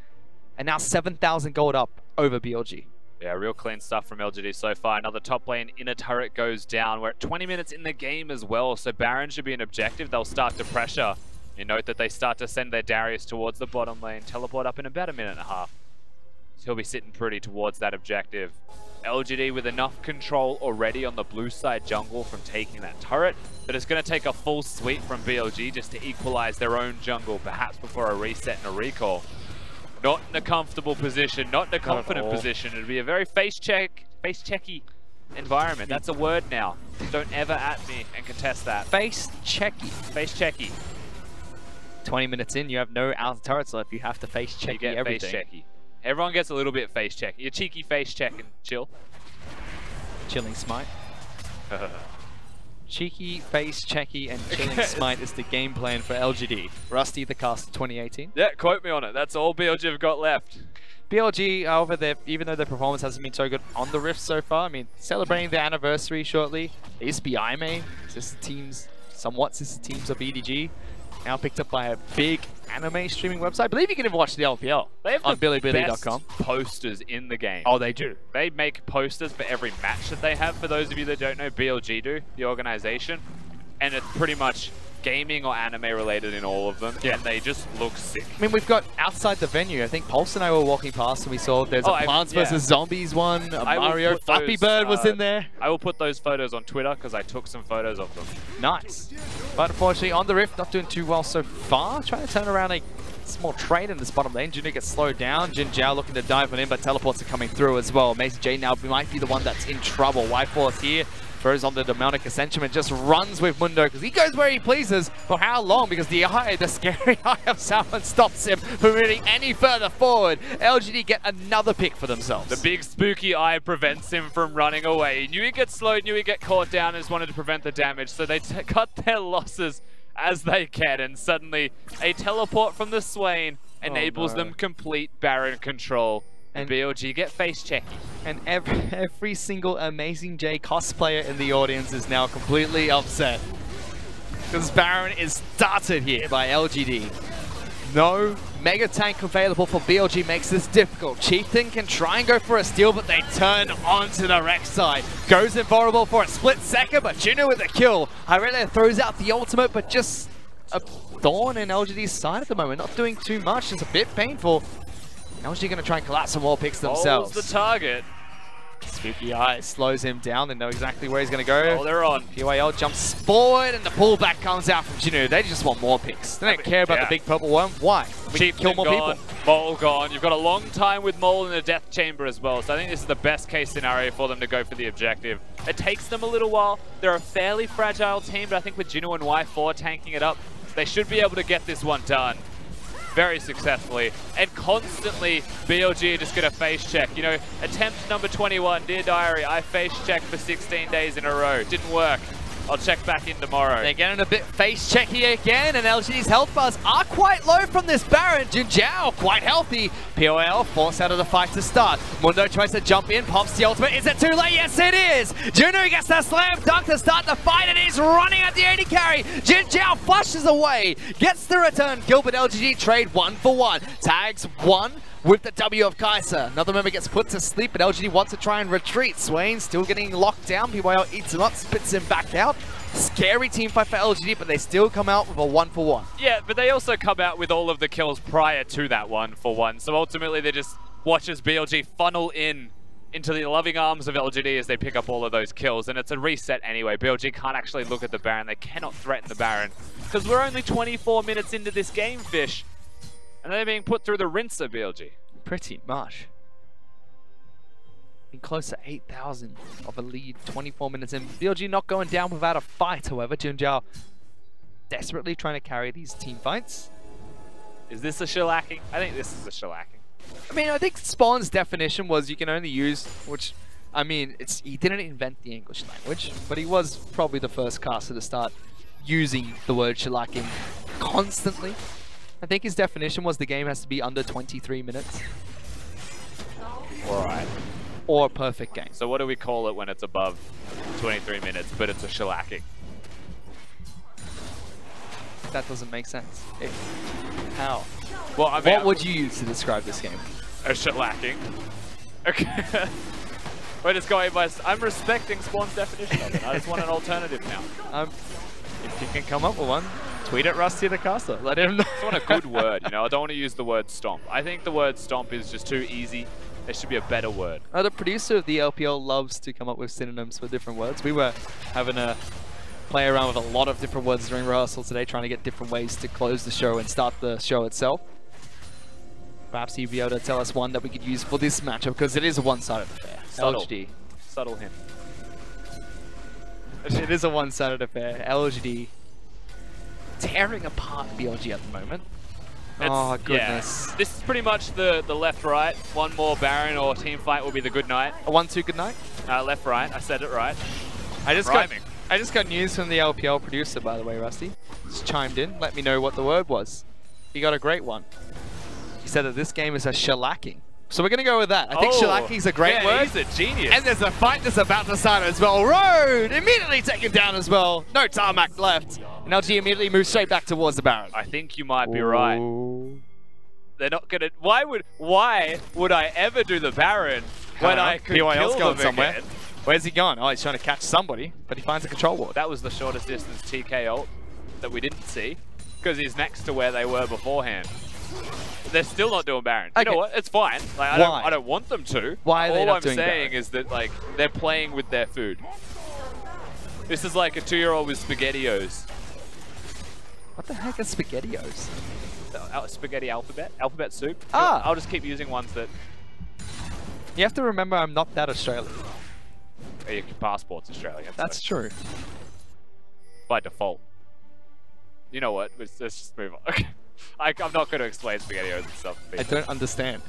and now 7,000 gold up over BLG. Yeah, real clean stuff from LGD so far. Another top lane inner turret goes down. We're at 20 minutes in the game as well, so Baron should be an objective. They'll start to pressure. You note that they start to send their Darius towards the bottom lane. Teleport up in about a minute and a half. So he'll be sitting pretty towards that objective. LGD with enough control already on the blue side jungle from taking that turret, but it's going to take a full sweep from BLG just to equalize their own jungle, perhaps before a reset and a recall. Not in a comfortable position, not in a confident position. It'd be a very face-checky environment. That's a word now. Don't ever at me and contest that. Face-checky. Face-checky. 20 minutes in, you have no outer turrets left. You have to face-checky everything. Face-checky. Everyone gets a little bit face-checky. You're cheeky face-checking. Chill. Chilling smite. Cheeky, face-checky, and chilling smite is the game plan for LGD. Rusty the Cast 2018. Yeah, quote me on it. That's all BLG have got left. BLG, however, even though their performance hasn't been so good on the Rift so far, I mean, celebrating their anniversary shortly. They used to be IMA, somewhat sister teams of EDG. Now picked up by a big anime streaming website. I believe you can even watch the LPL they have on Bilibili.com. Posters in the game. Oh, they do. They make posters for every match that they have. For those of you that don't know, BLG do, the organization. And it's pretty much gaming or anime related in all of them. Yeah. And they just look sick. I mean, we've got outside the venue. I think Pulse and I were walking past and we saw there's a Plants vs. Zombies one. A Mario Flappy Bird was in there. I will put those photos on Twitter because I took some photos of them. Nice. But unfortunately, on the Rift, not doing too well so far. Trying to turn around a small trade in this bottom lane. Jinu gets slowed down. Jin Jiao looking to dive on in, but teleports are coming through as well. Amazing J now might be the one that's in trouble. Whiteforce here. Throws on the demonic ascension and just runs with Mundo because he goes where he pleases. For how long? Because the scary eye of Salmon stops him from moving any further forward. LGD get another pick for themselves. The big spooky eye prevents him from running away. He knew he'd get slowed, knew he'd get caught down, and just wanted to prevent the damage. So they cut their losses as they can. And suddenly, a teleport from the Swain enables them complete Baron control. And BLG get face checky. And every single Amazing J cosplayer in the audience is now completely upset. Because Baron is started here by LGD. No Mega Tank available for BLG makes this difficult. Chieftain can try and go for a steal, but they turn onto the Rex side. Goes invulnerable for a split second, but Juno with a kill. Irelia throws out the ultimate, but just a thorn in LGD's side at the moment. Not doing too much, it's a bit painful. LGD going to try and collapse some more picks themselves. Holds the target. Spooky Eyes slows him down. They know exactly where he's going to go. Oh, they're on. PYL jumps forward and the pullback comes out from Jinu. They just want more picks. They don't care about the big purple worm. Why? We can kill more people. Mole gone. You've got a long time with Mole in the death chamber as well. So I think this is the best case scenario for them to go for the objective. It takes them a little while. They're a fairly fragile team, but I think with Jinu and Y4 tanking it up, they should be able to get this one done very successfully. And constantly, BLG are just going to face check. You know, attempt number 21, Dear Diary, I face checked for 16 days in a row. Didn't work. I'll check back in tomorrow. They're getting a bit face checky again, and LGD's health bars are quite low from this Baron. Jinjiao quite healthy. POL forced out of the fight to start. Mundo tries to jump in, pops the ultimate. Is it too late? Yes, it is. Juno gets the slam dunk to start the fight, and he's running at the AD carry. Jinjiao flushes away, gets the return kill, but LGD trade 1-for-1. Tags one with the W of Kaiser. Another member gets put to sleep, but LGD wants to try and retreat. Swain still getting locked down. PYL eats him up, spits him back out. Scary team fight for LGD, but they still come out with a 1-for-1. Yeah, but they also come out with all of the kills prior to that 1-for-1. So ultimately, they just watch as BLG funnel into the loving arms of LGD as they pick up all of those kills. And it's a reset anyway. BLG can't actually look at the Baron. They cannot threaten the Baron. Because we're only 24 minutes into this game, Fish. And they're being put through the rinser, BLG. Pretty much. Been close to 8,000 of a lead, 24 minutes in. BLG not going down without a fight, however. Jinjiao desperately trying to carry these team fights. Is this a shellacking? I think this is a shellacking. I mean, I think Spawn's definition was you can only use, which, I mean, he didn't invent the English language, but he was probably the first caster to start using the word shellacking constantly. I think his definition was the game has to be under 23 minutes. Alright. Or a perfect game. So what do we call it when it's above 23 minutes, but it's a shellacking? That doesn't make sense. How? Well, I mean, what would you use to describe this game? A shellacking. Okay. We're just going by... I'm respecting Spawn's definition of it. I just want an alternative now. If you can come up with one, tweet at Rusty the caster. Let him know. I just want a good word, you know? I don't want to use the word stomp. I think the word stomp is just too easy. There should be a better word. The producer of the LPL loves to come up with synonyms for different words. We were having a play around with a lot of different words during rehearsal today, trying to get different ways to close the show and start the show itself. Perhaps you'd be able to tell us one that we could use for this matchup, because it is a one-sided affair. Subtle. LGD. Subtle hint. It is a one-sided affair. LGD tearing apart BLG at the moment. Oh, goodness. Yeah. This is pretty much the left-right. One more Baron or team fight will be the good night. A 1-2 good night? Left-right. I said it right. I just got news from the LPL producer, by the way, Rusty. Just chimed in, let me know what the word was. He got a great one. He said that this game is a shellacking. So we're going to go with that. I think shellacking is a great word. He's a genius. And there's a fight that's about to start as well. Road immediately taken down as well. No tarmac left. And LG immediately moves straight back towards the Baron. I think you might be right. They're not going to... Why would I ever do the Baron when I could kill them somewhere? Again? Where's he gone? Oh, he's trying to catch somebody, but he finds a control ward. That was the shortest distance TK ult that we didn't see, because he's next to where they were beforehand. They're still not doing Baron. You know what? It's fine. Like, I don't want them to. Why are they not doing Baron? All I'm saying is that like they're playing with their food. This is like a 2-year-old with SpaghettiOs. What the heck is SpaghettiOs? Spaghetti alphabet? Alphabet soup? Ah! I'll just keep using ones that... You have to remember I'm not that Australian. Your passport's Australian. That's true. By default. You know what? Let's just move on. I'm not going to explain SpaghettiOs and stuff. I don't understand.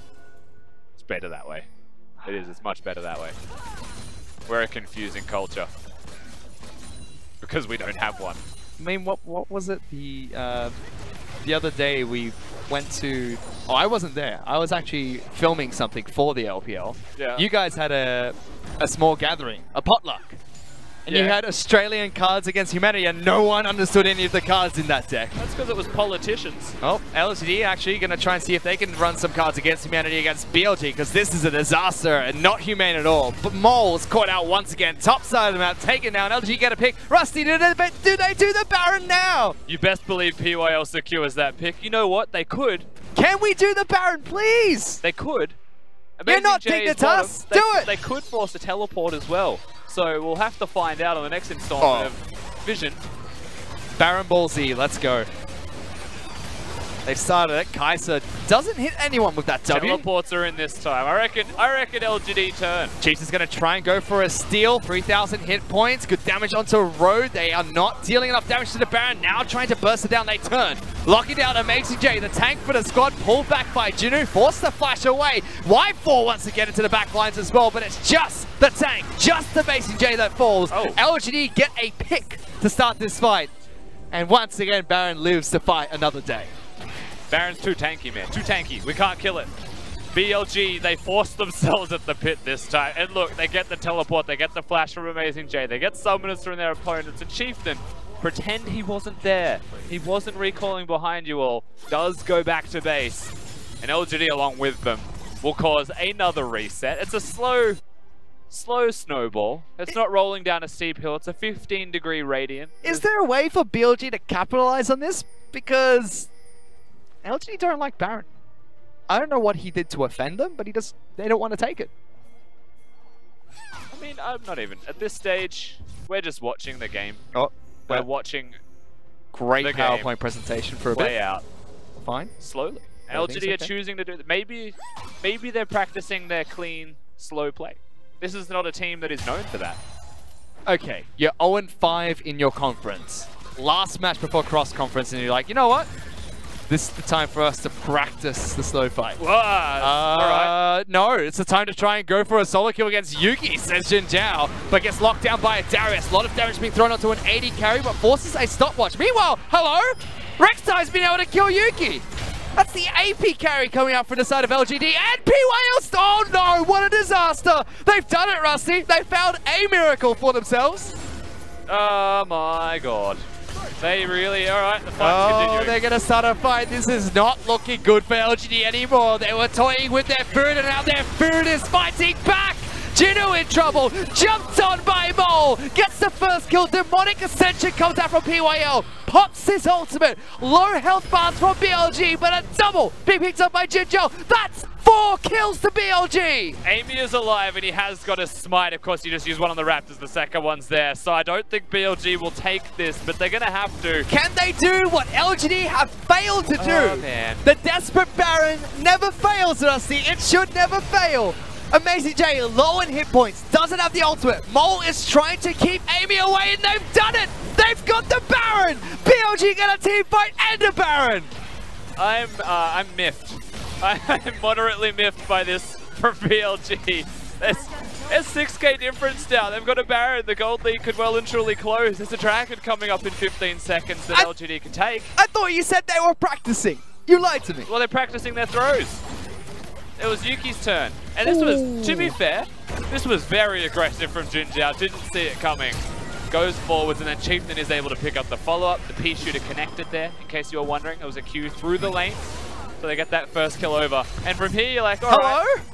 It's better that way. It is. It's much better that way. We're a confusing culture. Because we don't have one. I mean, what was it? The other day we went to... Oh, I wasn't there. I was actually filming something for the LPL. Yeah. You guys had a small gathering, a potluck. And you Yeah. had Australian cards against humanity, and no one understood any of the cards in that deck. That's because it was politicians. Oh, LGD actually going to try and see if they can run some cards against humanity against BLG, because this is a disaster and not humane at all. But Mole's caught out once again, top side of the map, taken down. LGD get a pick. Rusty, do they do the Baron now? You best believe PYL secures that pick. You know what? They could. Can we do the Baron, please? They could. You're Amazing not J is Dignitas. bottom. Do it. They could force a teleport as well. So we'll have to find out on the next installment of Vision. Baron Ball Z, let's go. They've started it. Kaiser doesn't hit anyone with that W. Teleports are in this time. I reckon LGD turn. Chiefs is going to try and go for a steal. 3,000 hit points. Good damage onto Road. They are not dealing enough damage to the Baron. Now trying to burst it down. They turn. Locking down Amazing J. The tank for the squad. Pulled back by Jinu. Forced the flash away. Y4 wants to get into the back lines as well. But it's just the tank. Just Amazing J that falls. Oh. LGD get a pick to start this fight. And once again, Baron lives to fight another day. Baron's too tanky, man. Too tanky. We can't kill it. BLG, they forced themselves at the pit this time. And look, they get the teleport. They get the flash from Amazing J. They get summoners from their opponents. And Chieftain, pretend he wasn't there. He wasn't recalling behind you all. Does go back to base. And LGD along with them will cause another reset. It's a slow snowball. It's not rolling down a steep hill. It's a 15-degree radiant. Is there a way for BLG to capitalize on this? Because LGD don't like Baron. I don't know what he did to offend them, but they don't want to take it. I mean, I'm not even. At this stage, we're just watching the game. Oh, We're watching great the PowerPoint game presentation for a play bit. out Fine. slowly. Everything's LGD are okay. choosing to do that. Maybe they're practicing their clean, slow play. This is not a team that is known for that. Okay, you're 0-5 in your conference. Last match before cross-conference, and you're like, you know what? This is the time for us to practice the slow fight. All right. No, it's the time to try and go for a solo kill against Yuki, says Jin Zhao, but gets locked down by a Darius. A lot of damage being thrown onto an 80 carry, but forces a stopwatch. Meanwhile, hello? Rek'Sai's been able to kill Yuki. That's the AP carry coming out from the side of LGD, and PYL. Oh no, what a disaster. They've done it, Rusty. They found a miracle for themselves. Oh my god. They really, alright, the fight's continuing. They're going to start a fight. This is not looking good for LGD anymore. They were toying with their food, and now their food is fighting back. Jinu in trouble, jumped on by Mole, gets the first kill. Demonic Ascension comes out from PYL, pops his ultimate. Low health bars from BLG, but a double being picked up by Jinjo. That's 4 kills to BLG. Amy is alive and he has got a smite. Of course, you just use one on the Raptors. The second one's there. So I don't think BLG will take this, but they're going to have to. Can they do what LGD have failed to do? Oh, man. The Desperate Baron never fails, Rusty. It should never fail. Amazing J, low in hit points, doesn't have the ultimate. Mole is trying to keep Amy away, and they've done it! They've got the Baron! BLG got a team fight and a Baron! I'm miffed. I'm moderately miffed by this from BLG. There's 6k difference now. They've got a Baron. The gold lead could well and truly close. There's a dragon coming up in 15 seconds that LGD can take. I thought you said they were practicing. You lied to me. Well, they're practicing their throws. It was Yuki's turn. And this was, to be fair, this was very aggressive from Jin Zhao. Didn't see it coming. Goes forwards, and then Chieftain is able to pick up the follow-up. The P shooter connected there, in case you were wondering. It was a Q through the lane. So they get that first kill over. And from here, you're like, all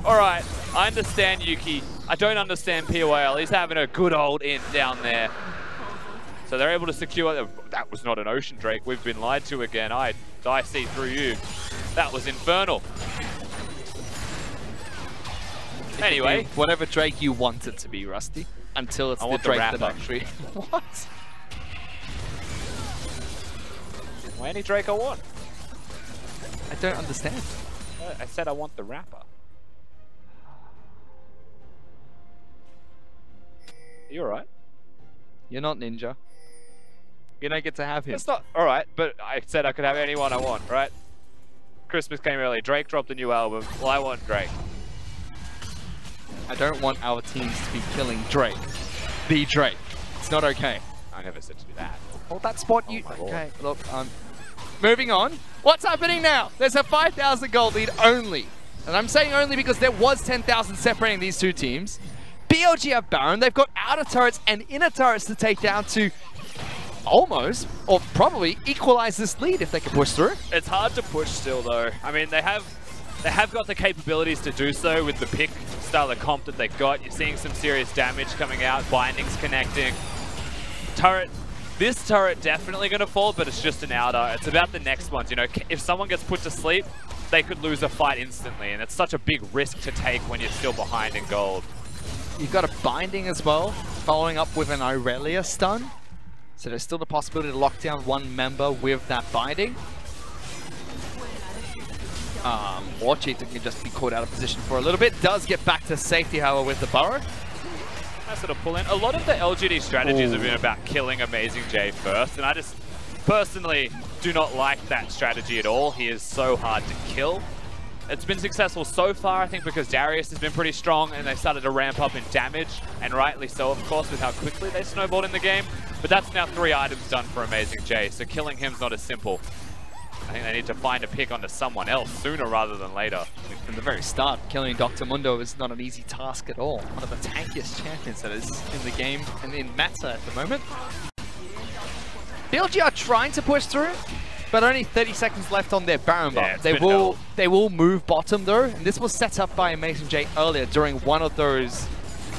right, I understand Yuki. I don't understand PYL. He's having a good old int down there. So they're able to secure. That was not an Ocean Drake. We've been lied to again. I see through you. That was infernal. Anyway, whatever Drake you want it to be, Rusty, until it's the Drake that actually. What? Well, any Drake I want. I don't understand. I said I want the rapper. You alright? You're not Ninja. You don't get to have him. It's not alright, but I said I could have anyone I want, right? Christmas came early. Drake dropped a new album. Well, I want Drake. I don't want our teams to be killing Drake. The Drake. It's not okay. I never said to do that. Hold that spot, you. my Okay, look, moving on. What's happening now? There's a 5,000 gold lead only. And I'm saying only because there was 10,000 separating these two teams. BLG have Baron. They've got outer turrets and inner turrets to take down to almost, or probably, equalize this lead if they can push through. It's hard to push still, though. I mean, they have got the capabilities to do so with the pick style of comp that they've got. You're seeing some serious damage coming out, bindings connecting. This turret definitely going to fall, but it's just an outer. It's about the next ones. You know, if someone gets put to sleep, they could lose a fight instantly, and it's such a big risk to take when you're still behind in gold. You've got a binding as well, following up with an Aurelia stun. So there's still the possibility to lock down one member with that binding. Or Cheetah can just be caught out of position for a little bit. Does get back to safety, however, with the burrow. Nice little pull in. A lot of the LGD strategies have been about killing Amazing J first, and I just personally do not like that strategy at all. He is so hard to kill. It's been successful so far, I think, because Darius has been pretty strong and they started to ramp up in damage, and rightly so, of course, with how quickly they snowballed in the game. But that's now 3 items done for Amazing J, so killing him's not as simple. I think they need to find a pick onto someone else sooner rather than later. From the very start, killing Dr. Mundo is not an easy task at all. One of the tankiest champions that is in the game and in meta at the moment. BLG are trying to push through, but only 30 seconds left on their Baron buff. Yeah, they will move bottom though, and this was set up by Amazing J earlier during one of those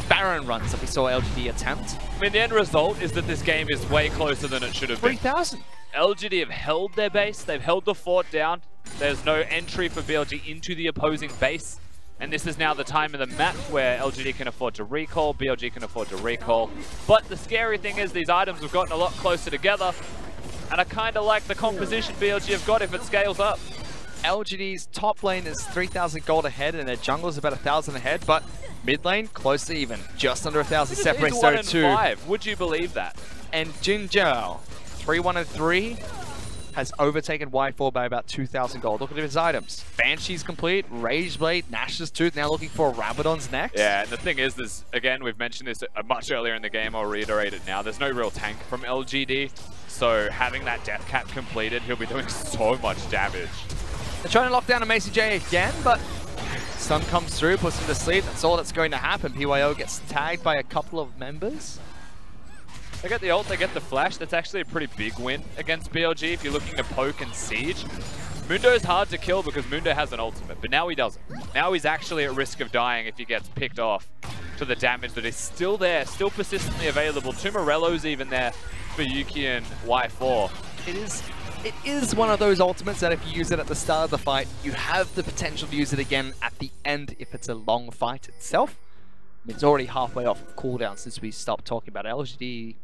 Baron runs that we saw LGD attempt. I mean, the end result is that this game is way closer than it should have been. 3,000. LGD have held their base, they've held the fort down. There's no entry for BLG into the opposing base. And this is now the time of the map where LGD can afford to recall, BLG can afford to recall. But the scary thing is these items have gotten a lot closer together. And I kind of like the composition BLG have got if it scales up. LGD's top lane is 3,000 gold ahead and their jungle is about 1,000 ahead, but mid lane close to even. Just under 1,000 separates those two. 1-5. Would you believe that? And Jinjiao, 3-1-3, has overtaken Y4 by about 2,000 gold. Look at his items. Banshee's complete, Rage Blade, Nash's Tooth, now looking for Rabadon's next. Yeah, and the thing is, again, we've mentioned this much earlier in the game, I'll reiterate it now. There's no real tank from LGD, so having that death cap completed, he'll be doing so much damage. They're trying to lock down Amazing J again, but Stun comes through, puts him to sleep. That's all that's going to happen. PYO gets tagged by a couple of members. They get the ult, they get the flash. That's actually a pretty big win against BLG if you're looking to poke and siege. Mundo's hard to kill because Mundo has an ultimate, but now he doesn't. Now he's actually at risk of dying if he gets picked off to the damage that is still there, still persistently available. 2 Morellos even there for Yuki and Y4. It is one of those ultimates that if you use it at the start of the fight, you have the potential to use it again at the end if it's a long fight itself. It's already halfway off of cooldown since we stopped talking about LGD.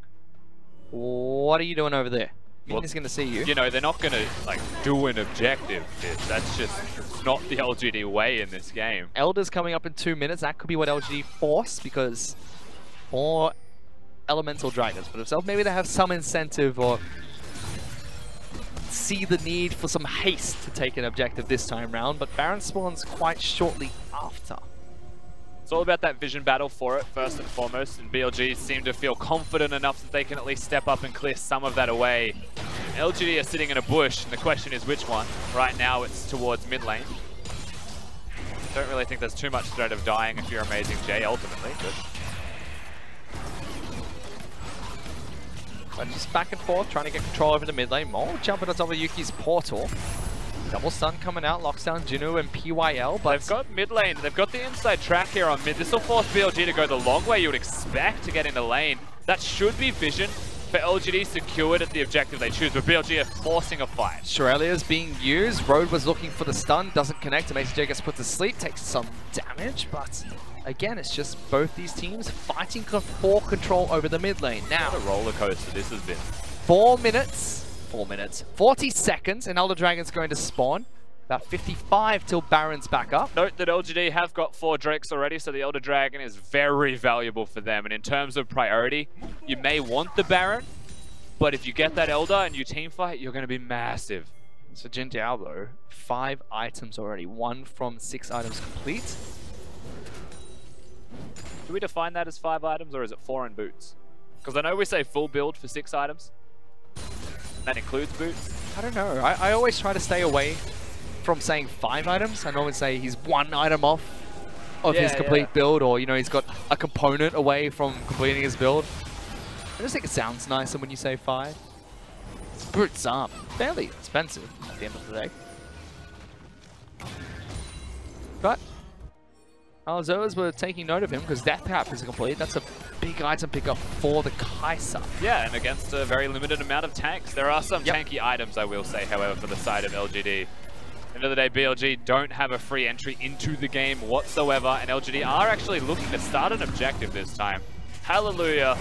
What are you doing over there? Min's going to see you. You know, they're not going to like do an objective. That's just not the LGD way in this game. Elder's coming up in 2 minutes. That could be what LGD force because more elemental dragons for themselves. Maybe they have some incentive or see the need for some haste to take an objective this time round, but Baron spawns quite shortly after. It's all about that vision battle for it, first and foremost, and BLG seem to feel confident enough that they can at least step up and clear some of that away. LGD are sitting in a bush, and the question is which one. Right now it's towards mid lane. Don't really think there's too much threat of dying if you're Amazing J ultimately, but just back and forth, trying to get control over the mid lane. More jumping on top of Yuki's portal. Double stun coming out, locks down Jinu and PYL, but they've got mid lane, they've got the inside track here on mid. This will force BLG to go the long way you would expect to get into lane. That should be vision for LGD secured at the objective they choose, but BLG are forcing a fight. Shirelia's being used, Road was looking for the stun, doesn't connect, Amazing J gets put to sleep, takes some damage, but again, it's just both these teams fighting for control over the mid lane. Now, what a roller coaster this has been. 40 seconds, and Elder Dragon's going to spawn. About 55 till Baron's back up. Note that LGD have got 4 Drakes already, so the Elder Dragon is very valuable for them. And in terms of priority, you may want the Baron, but if you get that Elder and you team fight, you're going to be massive. So Jinjiao though, 5 items already, 1 from 6 items complete. Do we define that as 5 items, or is it 4 in boots? Because I know we say full build for 6 items. That includes boots. I don't know. I always try to stay away from saying 5 items. I normally say he's 1 item off of his complete build, or, you know, he's got a component away from completing his build. I just think it sounds nicer when you say 5. Boots are fairly expensive at the end of the day. But our Zoas were taking note of him because Death Trap is complete. That's a big item pickup for the Kai'Sa. Yeah, and against a very limited amount of tanks. There are some tanky items, I will say, however, for the side of LGD. End of the day, BLG don't have a free entry into the game whatsoever, and LGD are actually looking to start an objective this time. Hallelujah.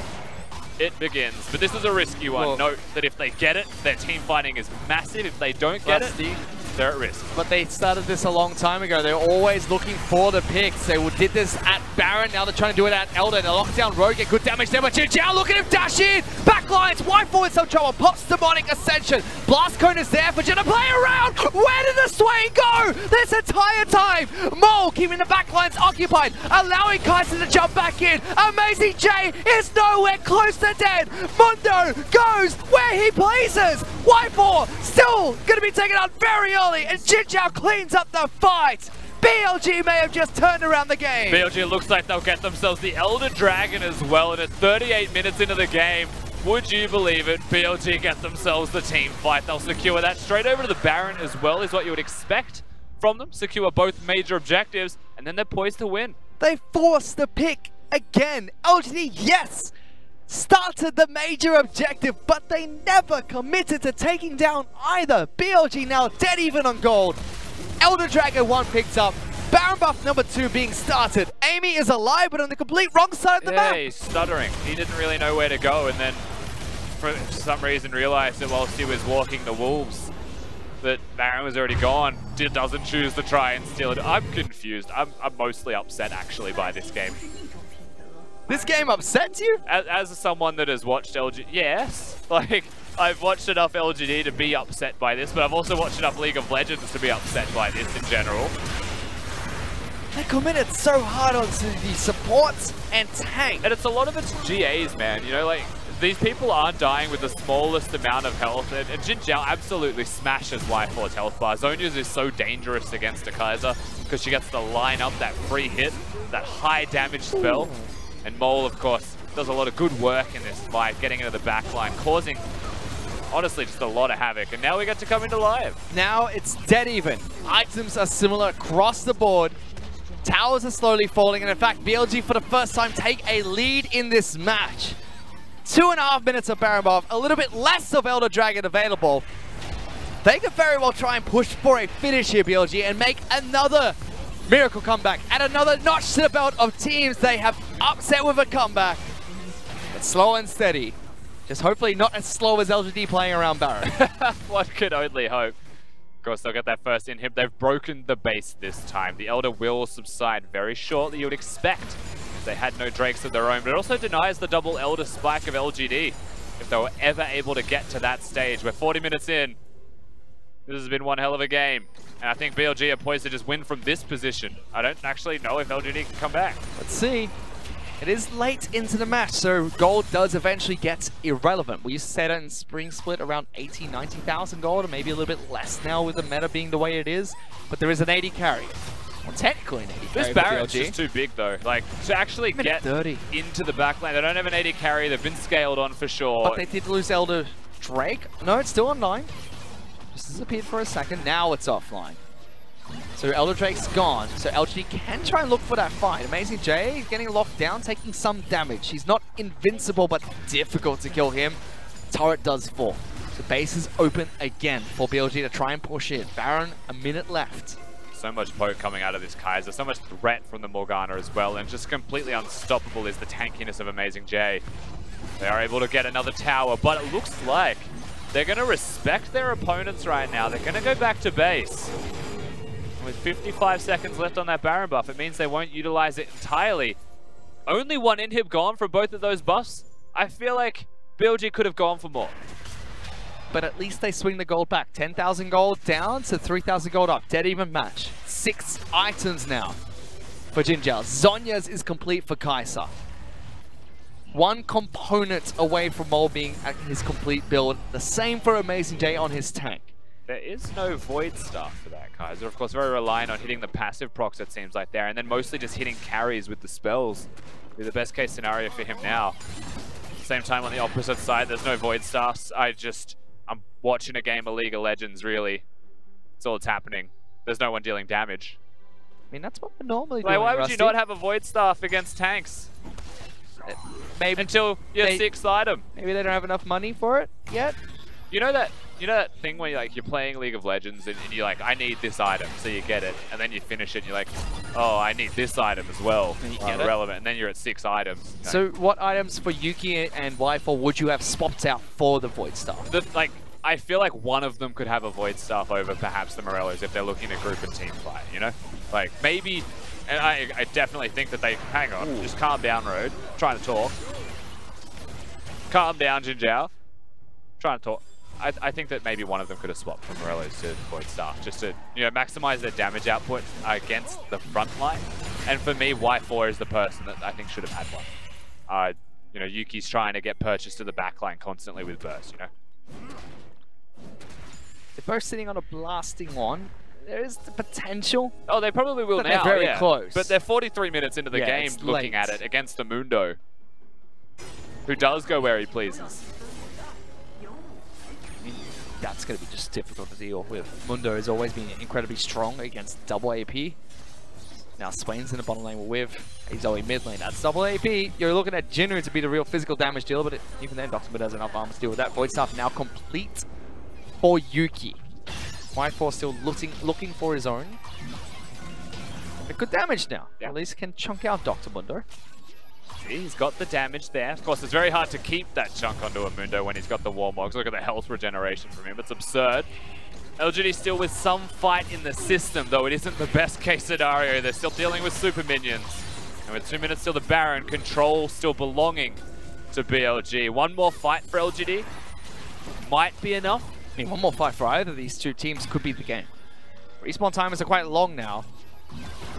It begins. But this is a risky one. Whoa. Note that if they get it, their team fighting is massive. If they don't get it, they're at risk. But they started this a long time ago. They're always looking for the picks. They did this at Baron. Now they're trying to do it at Elder. They lock down Rogue, get good damage there. But Jinjiao, look at him dash in. Backlines, Y4 in some trouble. Pops Demonic Ascension. Blast Cone is there for Jin to play around. Where did the sway go this entire time? Mole keeping the backlines occupied, allowing Kai'Sa to jump back in. Amazing J is nowhere close to dead. Mundo goes where he pleases. Y4 still going to be taken out very early, and Jinjiao cleans up the fight. BLG may have just turned around the game. BLG looks like they'll get themselves the Elder Dragon as well, and at 38 minutes into the game, would you believe it, BLG get themselves the team fight. They'll secure that straight over to the Baron as well, is what you would expect from them. Secure both major objectives, and then they're poised to win. They forced the pick again. LGD, yes, started the major objective, but they never committed to taking down either. BLG now dead even on gold. Elder Dragon 1 picked up. Baron buff number 2 being started. Amy is alive, but on the complete wrong side of the map. He's stuttering. He didn't really know where to go, and then for some reason realized that whilst he was walking the wolves, that Baron was already gone. Doesn't choose to try and steal it. I'm confused. I'm mostly upset actually by this game. This game upsets you? As someone that has watched LGD, yes. Like, I've watched enough LGD to be upset by this, but I've also watched enough League of Legends to be upset by this in general. They committed so hard onto the supports and tank. And it's a lot of it's GAs, man. You know, like, these people aren't dying with the smallest amount of health, and Jinjiao absolutely smashes Y4's health bar. Zhonya's is so dangerous against a Kai'Sa because she gets to line up that free hit, that high damage spell. And Mole, of course, does a lot of good work in this fight, getting into the back line, causing, honestly, just a lot of havoc. And now we get to come into live. Now it's dead even. Items are similar across the board. Towers are slowly falling, and in fact, BLG for the first time take a lead in this match. 2.5 minutes of Baron buff, a little bit less of Elder Dragon available. They could very well try and push for a finish here, BLG, and make another miracle comeback. Add another notch to the belt of teams they have upset with a comeback. But slow and steady. Just hopefully not as slow as LGD playing around Baron. One could only hope. Of course, they'll get that first inhib. They've broken the base this time. The Elder will subside very shortly, you would expect. They had no Drakes of their own, but it also denies the double Elder spike of LGD if they were ever able to get to that stage. We're 40 minutes in. This has been one hell of a game. And I think BLG are poised to just win from this position. I don't actually know if LGD can come back. Let's see. It is late into the match, so gold does eventually get irrelevant. We used to say that in Spring Split around 80, 90,000 gold, or maybe a little bit less now with the meta being the way it is. But there is an 80 carry. Well, technically an 80 carry. This Baron's just too big though. Like, to actually get 30 into the backline, they don't have an 80 carry. They've been scaled on for sure. But they did lose Elder Drake. No, it's still online. Just disappeared for a second. Now it's offline. So Elder Drake's gone. So LGD can try and look for that fight. Amazing J getting locked down, taking some damage. He's not invincible, but difficult to kill him. Turret does fall. So base is open again for BLG to try and push in. Baron, a minute left. So much poke coming out of this Kai'Sa, so much threat from the Morgana as well, and just completely unstoppable is the tankiness of Amazing J. They are able to get another tower, but it looks like they're going to respect their opponents right now. They're going to go back to base. With 55 seconds left on that Baron buff, it means they won't utilize it entirely. Only one inhib gone from both of those buffs. I feel like BLG could have gone for more. But at least they swing the gold back. 10,000 gold down to 3,000 gold up. Dead even match. 6 items now for Jinjiao. Zhonya's is complete for Kai'Sa. one component away from Mole being at his complete build. The same for Amazing J on his tank. There is no Void Staff for that, Kaiser. Of course, very reliant on hitting the passive procs, it seems like there, and then mostly just hitting carries with the spells. Be the best case scenario for him now. Same time on the opposite side, there's no Void Staffs. I'm watching a game of League of Legends, really. That's all that's happening. There's no one dealing damage. I mean, that's what we're normally Like, doing, why would Rusty. you not have a Void Staff against tanks? Maybe Until your 6th item. Maybe they don't have enough money for it yet? You know that thing where you're playing League of Legends and you're like, I need this item, so you get it, and then you finish it and you're like, oh, I need this item as well. And you get it. Relevant, and then you're at 6 items. You know? So what items for Yuki and Y4 would you have swapped out for the Void Staff? I feel like one of them could have a Void Staff over perhaps the Morellos if they're looking to group and team fight, you know? Like, maybe, and I definitely think that they, hang on, just calm down, Road. I'm trying to talk. Calm down, Jinjiao. Trying to talk. I think that maybe one of them could have swapped from Morellos to Void Staff just to, maximize their damage output against the front line. And for me, Y4 is the person that I think should have had one. Yuki's trying to get purchased to the backline constantly with burst, They're both sitting on a blasting one. There is the potential. Oh, they probably will but now. They're very close. But they're 43 minutes into the game looking at it against the Mundo, who does go where he pleases. That's going to be just difficult to deal with. Mundo has always been incredibly strong against double AP. Now Swain's in the bottom lane with he's only mid lane. That's double AP. You're looking at Jinnu to be the real physical damage dealer, but even then, Dr. has enough armor to deal with that. Void Staff now complete for Yuki. Y4 still looking for his own. A good damage now. Yeah. At least can chunk out Dr. Mundo. He's got the damage there. Of course, it's very hard to keep that chunk onto a Mundo when he's got the Warmogs. Look at the health regeneration from him. It's absurd. LGD still with some fight in the system, though it isn't the best case scenario. They're still dealing with super minions. And with 2 minutes till the Baron, control still belonging to BLG. One more fight for LGD might be enough. I mean, one more fight for either of these two teams could be the game. Respawn timers are quite long now.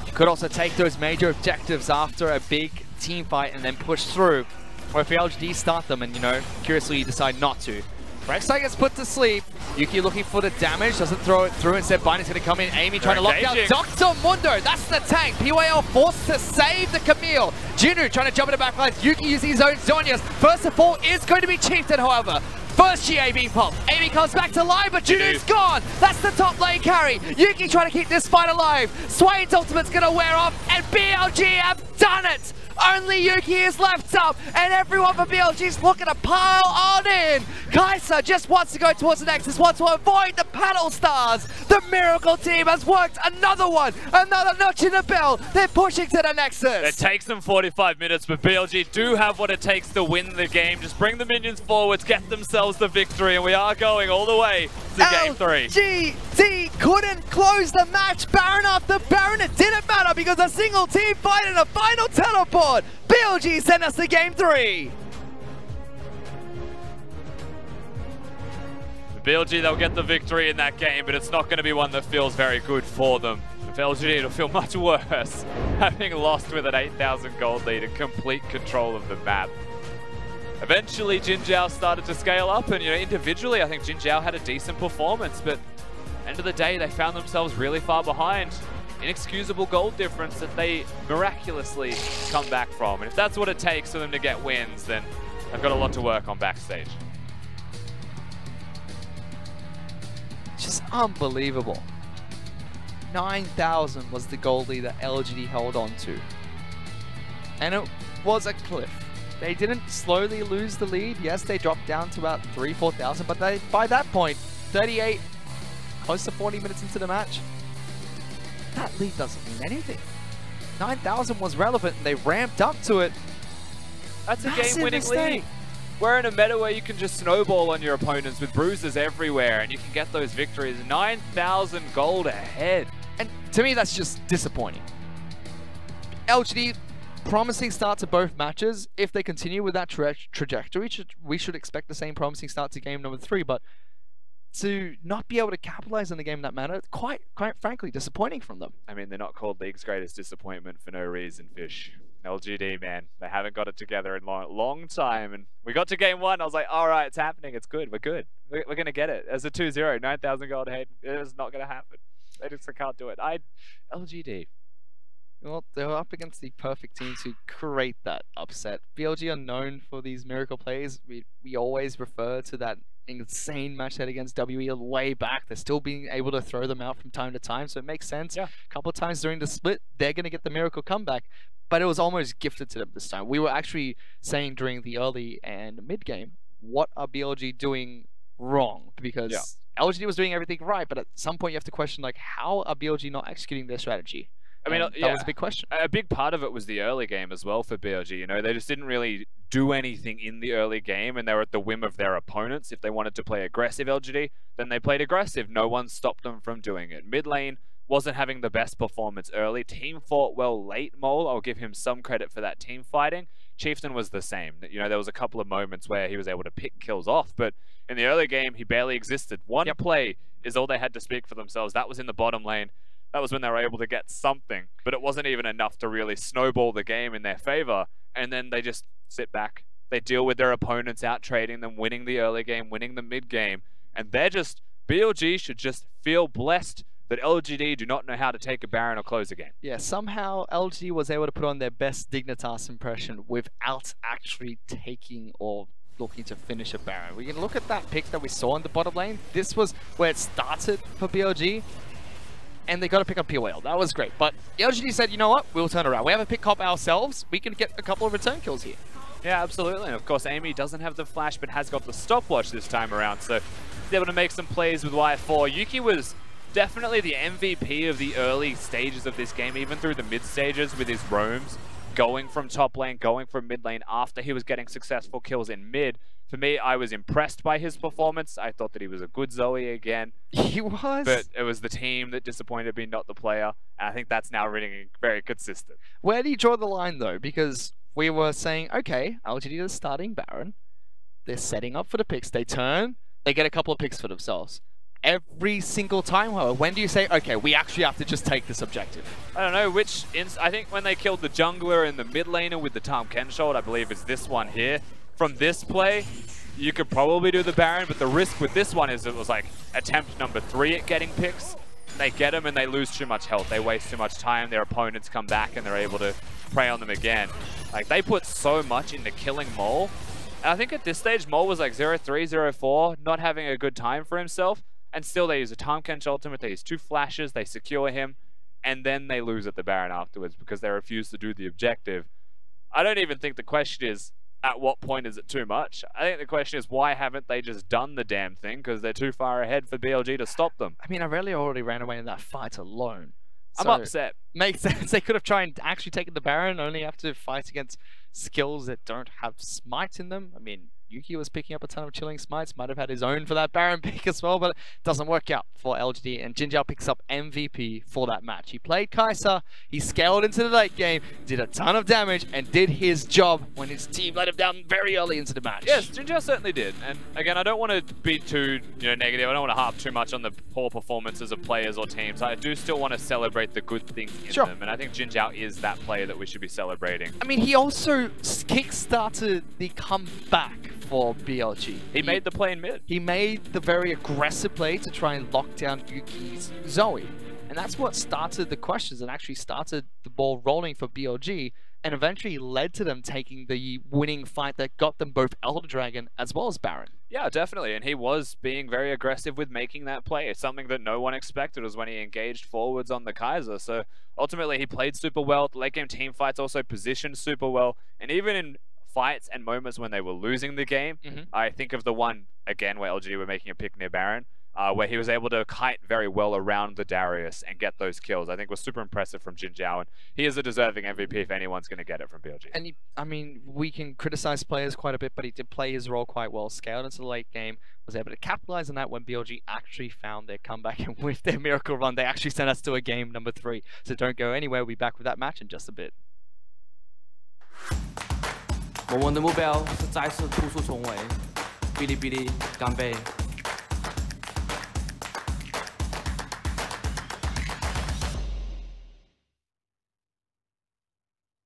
You could also take those major objectives after a big team fight and then push through. Or if the LGD start them and, curiously you decide not to. Rek'Sai gets put to sleep. Yuki looking for the damage, doesn't throw it through. Instead, Biney's going to come in. Amy trying to lock down Dr. Mundo. That's the tank. PYL forced to save the Camille. Jinnu trying to jump in the back line. Yuki using his own Zhonya's. First of all is going to be Chieftain, however. First GA being popped. Amy comes back to life, but Jinnu's gone. That's the top lane carry. Yuki trying to keep this fight alive. Swain's ultimate's going to wear off, and BLG have done it. Only Yuki is left up, and everyone for BLG is looking to pile on in. Kaiser just wants to go towards the Nexus, wants to avoid the Paddle Stars. The Miracle team has worked another one, another notch in the bell. They're pushing to the Nexus. It takes them 45 minutes, but BLG do have what it takes to win the game. Just bring the minions forwards, get themselves the victory, and we are going all the way to Game 3. LGD couldn't close the match. Baron after Baron, it didn't matter because a single team fight in a final teleport. BLG sent us to Game 3. BLG, they'll get the victory in that game, but it's not going to be one that feels very good for them. For LGD, it'll feel much worse, having lost with an 8,000 gold lead and complete control of the map. Eventually, Jinjiao started to scale up, and individually, I think Jinjiao had a decent performance, but end of the day, they found themselves really far behind. Inexcusable gold difference that they miraculously come back from. And if that's what it takes for them to get wins, then they've got a lot to work on backstage. Just unbelievable. 9,000 was the gold lead that LGD held on to. And it was a cliff. They didn't slowly lose the lead. Yes, they dropped down to about 3,000-4,000, but by that point, 38, close to 40 minutes into the match, that lead doesn't mean anything. 9,000 was relevant, and they ramped up to it. That's a game-winning lead. We're in a meta where you can just snowball on your opponents with bruises everywhere, and you can get those victories. 9,000 gold ahead. And to me, that's just disappointing. LGD, promising start to both matches. If they continue with that trajectory, we should expect the same promising start to game number 3, but to not be able to capitalize on the game in that manner, quite frankly, disappointing from them. I mean, they're not called League's greatest disappointment for no reason, Fish. LGD, man, they haven't got it together in a long time. And we got to game 1. I was like, all right, it's happening. It's good. We're good. We're going to get it. As a 2-0, 9,000 gold head. It's not going to happen. They just can't do it. LGD. Well, they're up against the perfect team to create that upset. BLG are known for these miracle plays. We always refer to that insane match head against WE way back. They're still being able to throw them out from time to time, so it makes sense. Yeah. A couple of times during the split, they're going to get the miracle comeback, but it was almost gifted to them this time. We were actually saying during the early and mid game, what are BLG doing wrong? Because LGD was doing everything right, but at some point you have to question, like, how are BLG not executing their strategy? I mean, that was a big question. A big part of it was the early game as well for BLG. You know, they just didn't really do anything in the early game, and they were at the whim of their opponents. If they wanted to play aggressive LGD, then they played aggressive. No one stopped them from doing it. Mid lane wasn't having the best performance early. Team fought well late, Mole. I'll give him some credit for that team fighting. Chieftain was the same. You know, there was a couple of moments where he was able to pick kills off, but in the early game, he barely existed. One play is all they had to speak for themselves. That was in the bottom lane. That was when they were able to get something, but it wasn't even enough to really snowball the game in their favor. And then they just sit back. They deal with their opponents, out trading them, winning the early game, winning the mid game. And they're just, BLG should just feel blessed that LGD do not know how to take a Baron or close a game. Yeah, somehow LGD was able to put on their best Dignitas impression without actually taking or looking to finish a Baron. We can look at that pick that we saw in the bottom lane. This was where it started for BLG. And they got to pick up POL. That was great. But LGD said, you know what? We'll turn around. We have a pick up ourselves. We can get a couple of return kills here. Yeah, absolutely. And of course, Amy doesn't have the flash, but has got the stopwatch this time around. So he's able to make some plays with Y4. Yuki was definitely the MVP of the early stages of this game, even through the mid stages with his roams, going from top lane, going from mid lane after he was getting successful kills in mid. For me, I was impressed by his performance. I thought that he was a good Zoe again. He was. But it was the team that disappointed me, not the player. And I think that's now really very consistent. Where do you draw the line, though? Because we were saying, okay, LGD is starting Baron. They're setting up for the picks. They turn, they get a couple of picks for themselves. Every single time, however, when do you say, okay, we actually have to just take this objective? I don't know which... I think when they killed the jungler and the mid laner with the Tom Kensholt, I believe is this one here. From this play, you could probably do the Baron, but the risk with this one is it was like attempt number 3 at getting picks. They get them and they lose too much health. They waste too much time. Their opponents come back and they're able to prey on them again. Like, they put so much into killing Mole. And I think at this stage, Mole was like 0-3, 0-4, not having a good time for himself. And still they use a Tom Kench ultimate, they use 2 flashes, they secure him, and then they lose at the Baron afterwards because they refuse to do the objective. I don't even think the question is, at what point is it too much? I think the question is, why haven't they just done the damn thing? Because they're too far ahead for BLG to stop them. I mean, Irelia already ran away in that fight alone. I'm upset. Makes sense. They could have tried and actually taken the Baron, only have to fight against skills that don't have smite in them. I mean, Yuki was picking up a ton of chilling smites, might have had his own for that Baron pick as well, but it doesn't work out for LGD, and Jinjiao picks up MVP for that match. He played Kai'Sa, he scaled into the late game, did a ton of damage, and did his job when his team let him down very early into the match. Yes, Jinjiao certainly did, and again, I don't want to be too negative, I don't want to harp too much on the poor performances of players or teams. I do still want to celebrate the good things in them, and I think Jinjiao is that player that we should be celebrating. I mean, he also kick-started the comeback for BLG. He made the play in mid. He made the very aggressive play to try and lock down Yuki's Zoe. And that's what started the questions and actually started the ball rolling for BLG, and eventually led to them taking the winning fight that got them both Elder Dragon as well as Baron. Yeah, definitely. And he was being very aggressive with making that play. It's something that no one expected was when he engaged forwards on the Kai'Sa. So ultimately he played super well. The late game team fights also positioned super well. And even in fights and moments when they were losing the game, I think of the one, again, where LGD were making a pick near Baron, where he was able to kite very well around the Darius and get those kills. I think was super impressive from Jinjiao, and he is a deserving MVP if anyone's going to get it from BLG. And I mean, we can criticize players quite a bit, but he did play his role quite well, scaled into the late game, was able to capitalize on that when BLG actually found their comeback, and with their miracle run, they actually sent us to a game number 3. So don't go anywhere, we'll be back with that match in just a bit. 我们的目标是再次突出重围，哔哩哔哩干杯！